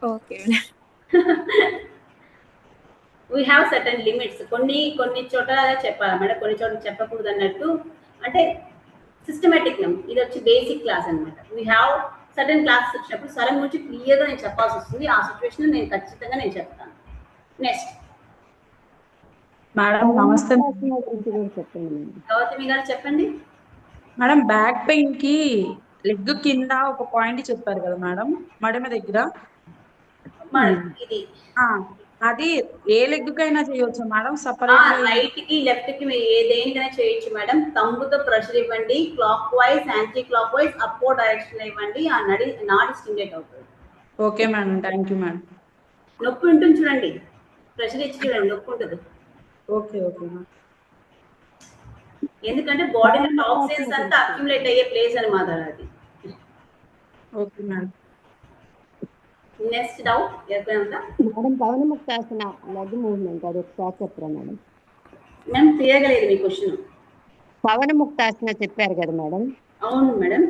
Okay madam. We have certain limits. కొన్ని చోట్ల చెప్పాలి మేడం, కొన్ని చోట్ల చెప్పకూడదు అన్నట్టు. అంటే సిస్టమేటిక్ ఇది వచ్చి బేసిక్ క్లాస్ అనమాట. వీ హ్యావ్ సర్టన్ క్లాసెస్ వచ్చినప్పుడు సరం గురించి క్లియర్గా నేను చెప్పాల్సి వస్తుంది. ఆ సిచ్యువేషన్ నేను ఖచ్చితంగా నేను చెప్తాను. నెక్స్ట్ మేడం నమస్తే. గురించి కూడా చెప్పండి మేడం. గౌతమి గారు చెప్పండి. మేడం బ్యాక్ పెయిన్ కి లెగ్ కింద ఒక పాయింట్ చెప్పారు కదా మేడం, మడమ దగ్గర. ఇది అది ఏ లెగ్ కైనా చేయొచ్చు మేడం? సపరేట్ రైట్ కి లెఫ్ట్ కి మీరు ఏదేంటనే చేయొచ్చు మేడం. తంబుతో ప్రెషర్ ఇవ్వండి, clock wise anti clock wise upward direction ఇవ్వండి. ఆ నాడి స్టిమ్యులేట్ అవుతుంది. Okay madam, thank you madam. నొప్పి ఉంటుంది చూడండి, ప్రెషర్ ఇచ్చి చూడండి, నొప్పి ఉంటుంది. Okay okay madam. ఎందుకంటే బాడీలో టాక్సిన్స్ అంతా అక్యుములేట్ అయ్యే ప్లేస్ అనమాట అది. Okay madam. నెక్స్ట్ డౌట్ ఎవరికైనా మేడం పవనముక్తాసన లెగ్ మూవ్మెంట్ అది ఒకసారి చెప్పరా మేడం? మేము తీయగలేదు మీ క్వశ్చన్. పవనముక్తాసన చెప్పారు కదా మేడం, అవును మేడం.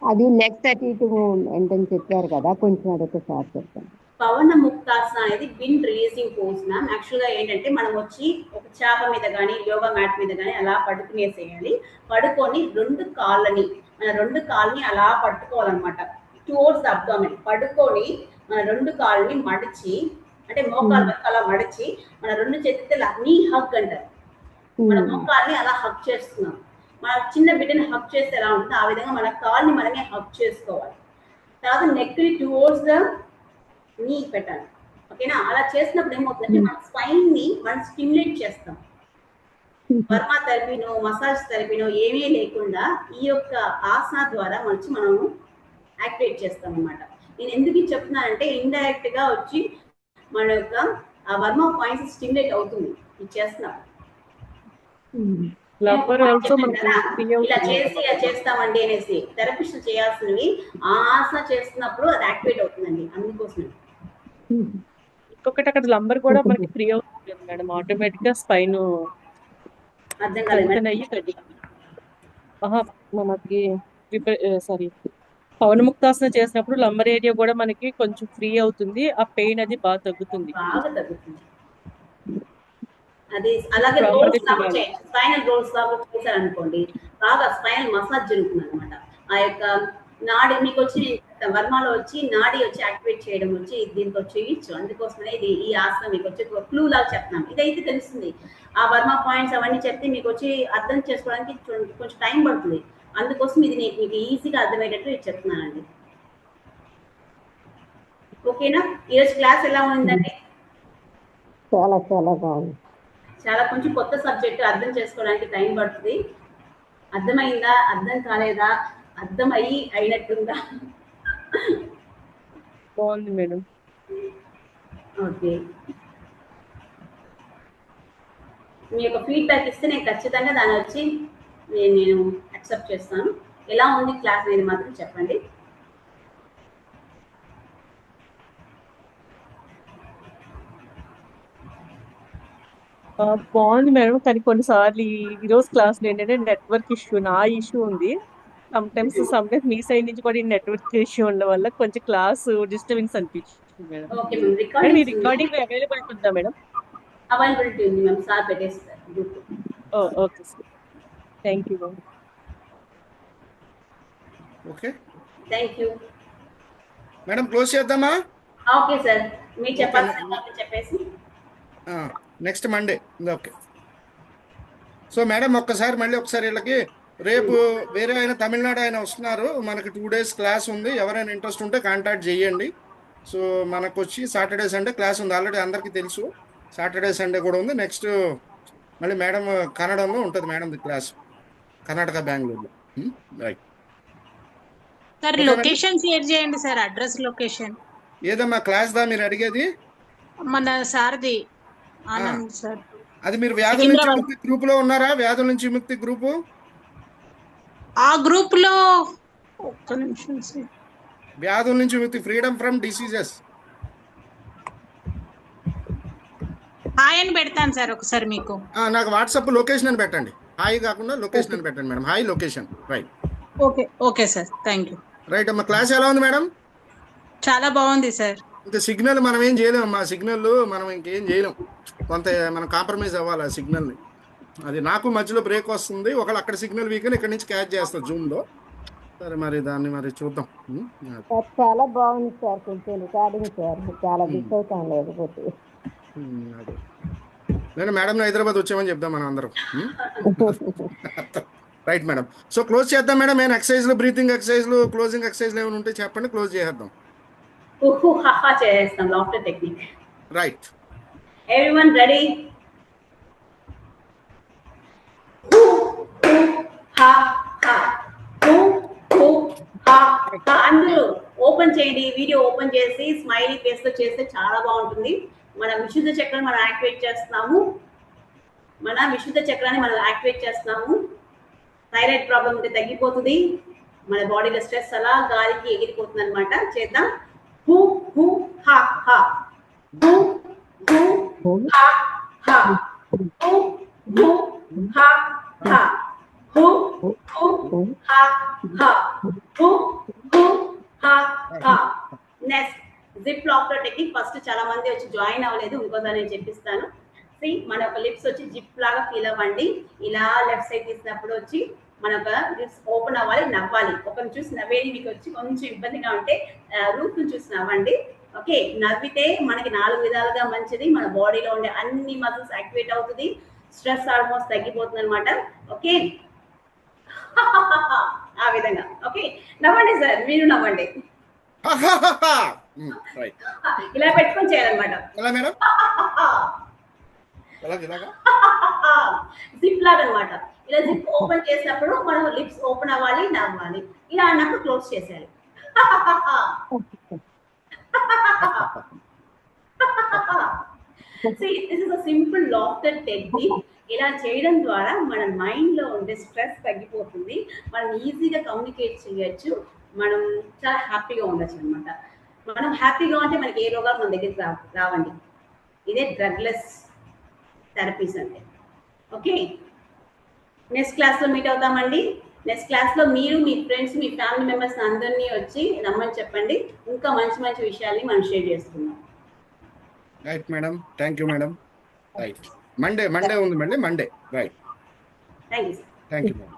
అది లెగ్స్ అటు ఇటు మూవ్మెంట్ అని చెప్పారు కదా, కొంచెం అదొకసారి చెప్పండి. పవన ముక్తాసన అనేది విండ్ రిలీజింగ్ పోజ్ మ్యామ్. యాక్చువల్గా ఏంటంటే మనం వచ్చి ఒక చేప మీద కానీ యోగా మ్యాట్ మీద కానీ అలా పడుకునేసేయాలి. పడుకొని రెండు కాళ్ళని అలా పట్టుకోవాలన్నమాట, టువర్డ్స్ ద అబ్డామిన్. పడుకొని మన రెండు కాళ్ళని మడిచి, అంటే మోకాళ్ళ వరకు అలా మడిచి, మన రెండు చేతులతో నీ హగ్ అంటారు. మన మోకాళ్ళని అలా హగ్ చేస్తున్నాం. మన చిన్న బిడ్డని హగ్ చేస్తే ఎలా ఉంటుందో ఆ విధంగా మన కాళ్ళని మనమే హగ్ చేసుకోవాలి. తర్వాత నెక్ని టువర్డ్స్ ద నీ పెట్టాలి. ఓకేనా? అలా చేసినప్పుడు ఏమవుతుందంటే మన స్పైన్ ని మనం స్టిమ్యులేట్ చేస్తాం. వర్మ థెరపీనో మసాజ్ థెరపీనో ఏమీ లేకుండా ఈ యొక్క ఆసన ద్వారా మనం యాక్టివేట్ చేస్తాం అన్నమాట. నేను ఎందుకు చెప్తున్నానంటే ఇండైరెక్ట్ గా వచ్చి మన యొక్క ఆ వర్మ పాయింట్స్ స్టిమ్యులేట్ అవుతుంది ఇది చేస్తున్నాం. ఇలా చేస్తామండి అనేసి థెరపిస్ట్ చేయాల్సినవి ఆ ఆసన చేస్తున్నప్పుడు అది యాక్టివేట్ అవుతుందండి. అందుకోసం ఇంకొకటి అక్కడ లంబర్ కూడా మనకి ఫ్రీ అవుతుంది మేడం, ఆటోమేటిక్ గా స్పైన్ అర్థం కాలేదు. మనకి సారీ పవనముక్తాసన చేసినప్పుడు లంబర్ ఏరియా కూడా మనకి కొంచెం ఫ్రీ అవుతుంది, ఆ పెయిన్ అది బాగా తగ్గుతుంది. అది అలాగే స్పైనల్ రోల్స్ లాగా చేశారనుకోండి, బాగా స్పైనల్ మసాజ్ జరుగుతుంది అనమాట. ఆ యొక్క నాడి మీకు వచ్చి వర్మలో వచ్చి నాడి వచ్చి యాక్టివేట్ చేయడం వచ్చి దీనికి వచ్చి చేయొచ్చు. అందుకోసమే ఇది ఈ ఆసనం మీకు వచ్చి క్లూ లాగా చెప్తున్నాను. ఇదైతే తెలుస్తుంది. ఆ వర్మ పాయింట్స్ అవన్నీ చెప్తే మీకు వచ్చి అర్థం చేసుకోవడానికి కొంచెం టైం పడుతుంది. అందుకోసం ఇది మీకు ఈజీగా అర్థమయ్యేటట్టు ఇది చెప్తున్నానండి. ఓకేనా? ఈరోజు క్లాస్ ఎలా ఉందండి? చాలా చాలా బాగుంది. చాలా కొంచెం కొత్త సబ్జెక్ట్, అర్థం చేసుకోవడానికి టైం పడుతుంది. అర్థమైందా? అర్థం కాలేదా? అర్థం అయినట్టుందా? బాగుంది మేడం. ఓకే, మీ యొక్క ఫీడ్బ్యాక్ ఇస్తే నేను ఖచ్చితంగా దాన్ని వచ్చి నేను యాక్సెప్ట్ చేస్తాను. ఎలా ఉంది క్లాస్ అనేది మాత్రం చెప్పండి. బాగుంది మేడం, కానీ కొన్నిసార్లు ఈరోజు క్లాస్ ఏంటంటే నెట్వర్క్ ఇష్యూ, నా ఇష్యూ ఉంది. సమ్టైమ్స్ మీ సైడ్ నుంచి కూడా ఈ నెట్వర్క్ ఇష్యూ ఉండడం వల్ల కొంచెం క్లాస్ డిస్టర్బెన్స్ అనిపించింది మేడం. మీ రికార్డింగ్ అవైలబుల్ ఉందా మేడం? అవైలబిలిటీ ఉంది మ్యామ్, సార్ పెట్టేస్తారు. Okay sir, thank you ma'am. Okay thank you madam, close చేద్దామా? ఓకే సార్, మీరు చెప్పాల్సిన చెప్పేసి next Monday. Okay. So madam ఒక్కసారి మళ్ళీ ఒకసారి వీళ్ళకి రేపు వేరే ఆయన తమిళనాడు ఆయన వస్తున్నారు, మనకి 2 days క్లాస్ ఉంది. ఎవరైనా ఇంట్రెస్ట్ ఉంటే కాంటాక్ట్ చేయండి. సో మనకు వచ్చి సాటర్డే సండే క్లాస్ ఉంది, ఆల్రెడీ అందరికీ తెలుసు. సాటర్డే సండే కూడా ఉంది. నెక్స్ట్ మళ్ళీ మేడం కన్నడంలో ఉంటుంది మేడం క్లాస్, కర్ణాటక బెంగళూరులో. రైట్ సార్, లొకేషన్ షేర్ చేయండి సార్, అడ్రస్ లొకేషన్. ఏదమ్మా క్లాస్ దా మీరు అడిగేది? మన సార్ది ఆనంద్ సార్. అది మీరు వ్యాధుల నుంచి విముక్తి గ్రూప్ లో ఉన్నారా? వ్యాధుల నుంచి విముక్తి గ్రూపు ఆ గ్రూప్ లో ఒక్క నిమిషం సార్. వ్యాధుల నుంచి విముక్తి, ఫ్రీడమ్ ఫ్రమ్ డిసీజెస్. హాయ్ అని పెడతాను సార్ ఒకసారి మీకు. నాకు వాట్సాప్ లొకేషన్ అని పెట్టండి. హాయ్ కాకుండా లొకేషన్ అని పెట్టండి madam. Hi location. Right. Okay sir, thank you. Right అమ్మా. క్లాస్ ఎలా ఉంది మేడం? చాలా బాగుంది సార్. ఇంకా సిగ్నల్ మనం ఏం చేయలేం అమ్మా. సిగ్నల్ మనం ఇంకేం చేయలేం. కొంత మనం కాంప్రమైజ్ అవ్వాలి ఆ సిగ్నల్ని. అది నాకు మధ్యలో బ్రేక్ వస్తుంది. ఒకళ్ళు అక్కడ సిగ్నల్ వీక్ అని ఇక్కడ నుంచి క్యాచ్ చేస్తారు జూమ్లో. సరే మరి దాన్ని మరి చూద్దాం. చాలా బాగుంది సార్. కొంచెం రికార్డింగ్ సార్ చాలా మిస్ అవుతాం లేకపోతే. అదే నేను మేడం హైదరాబాద్ వచ్చామని చెప్దాం మనం అందరం. Right madam. సో క్లోజ్ చేద్దాం మేడం. నేను ఎక్సర్సైజ్లు, బ్రీతింగ్ ఎక్సర్సైజ్లు, క్లోజింగ్ ఎక్సర్సైజ్లు ఏమైనా ఉంటే చెప్పండి, క్లోజ్ చేద్దాం. చేస్తాం laughter technique. Right. Everyone ready? అందరూ ఓపెన్ చేయండి. వీడియో ఓపెన్ చేసి స్మైలీ ఫేస్ తో చేస్తే చాలా బాగుంటుంది. మన విశుద్ధ చక్రాన్ని మనం యాక్టివేట్ చేస్తున్నాము. థైరాయిడ్ ప్రాబ్లం ఉంటే తగ్గిపోతుంది. మన బాడీలో స్ట్రెస్ అలా గాలికి ఎగిరిపోతుంది అనమాట. చేద్దాం. హూ హూ హా హా. హూ హూ హా హా. హూ హూ హా హా. హూ హూ హా హా. హూ హూ హా హా. Next zip laughter technique. First చాలా మంది వచ్చి జాయిన్ అవ్వలేదు, ఇంకోసారి నేను చెప్పిస్తాను. మన యొక్క లిప్స్ వచ్చి జిప్ లాగా ఫీల్ అవ్వండి. ఇలా లెఫ్ట్ సైడ్ తీసినప్పుడు వచ్చి మన యొక్క లిప్స్ ఓపెన్ అవ్వాలి, నవ్వాలి. ఒకరిని చూసి నవ్వేది మీకు వచ్చి కొంచెం ఇబ్బందిగా ఉంటే రూఫ్ ని చూసి నవ్వండి. ఓకే, నవ్వితే మనకి 4 విధాలుగా మంచిది. మన బాడీలో ఉండే అన్ని మజిల్స్ యాక్టివేట్ అవుతుంది. స్ట్రెస్ ఆల్మోస్ట్ తగ్గిపోతుంది అనమాట. ఓకే, ఆ విధంగా. ఓకే, నవ్వండి సార్, మీరు నవ్వండి. ఇలా పెట్టుకొని చేయాలన్నమాట. ఎలా మేడం? జిప్ లాగా అనమాట. ఇలా జిప్ ఓపెన్ చేసినప్పుడు మనం లిప్స్ ఓపెన్ అవ్వాలి, నవ్వాలి. ఇలా అన్నప్పుడు క్లోజ్ చేసేయాలి. This is a simple laughter technique. ఇలా చేయడం ద్వారా మన మైండ్ లో ఉండే స్ట్రెస్ తగ్గిపోతుంది. మనం ఈజీగా కమ్యూనికేట్ చేయొచ్చు. మనం చాలా హ్యాపీగా ఉండొచ్చు అనమాట. మనం హ్యాపీగా ఉంటే మనకి ఏ రోగాలు మన దగ్గరికి రావండి. ఇదే డ్రగ్లెస్ థెరపీస్ అంటే. ఓకే, నెక్స్ట్ క్లాస్లో మీట్ అవుతామండి. నెక్స్ట్ క్లాస్లో మీరు, మీ ఫ్రెండ్స్, మీ ఫ్యామిలీ మెంబర్స్ అందరినీ వచ్చి రమ్మని చెప్పండి. ఇంకా మంచి మంచి విషయాల్ని మనం షేర్ చేసుకుందాం. Right madam, thank you madam. Right, Monday ఉంది madam. Monday. Right, thank you sir. Thank you madam.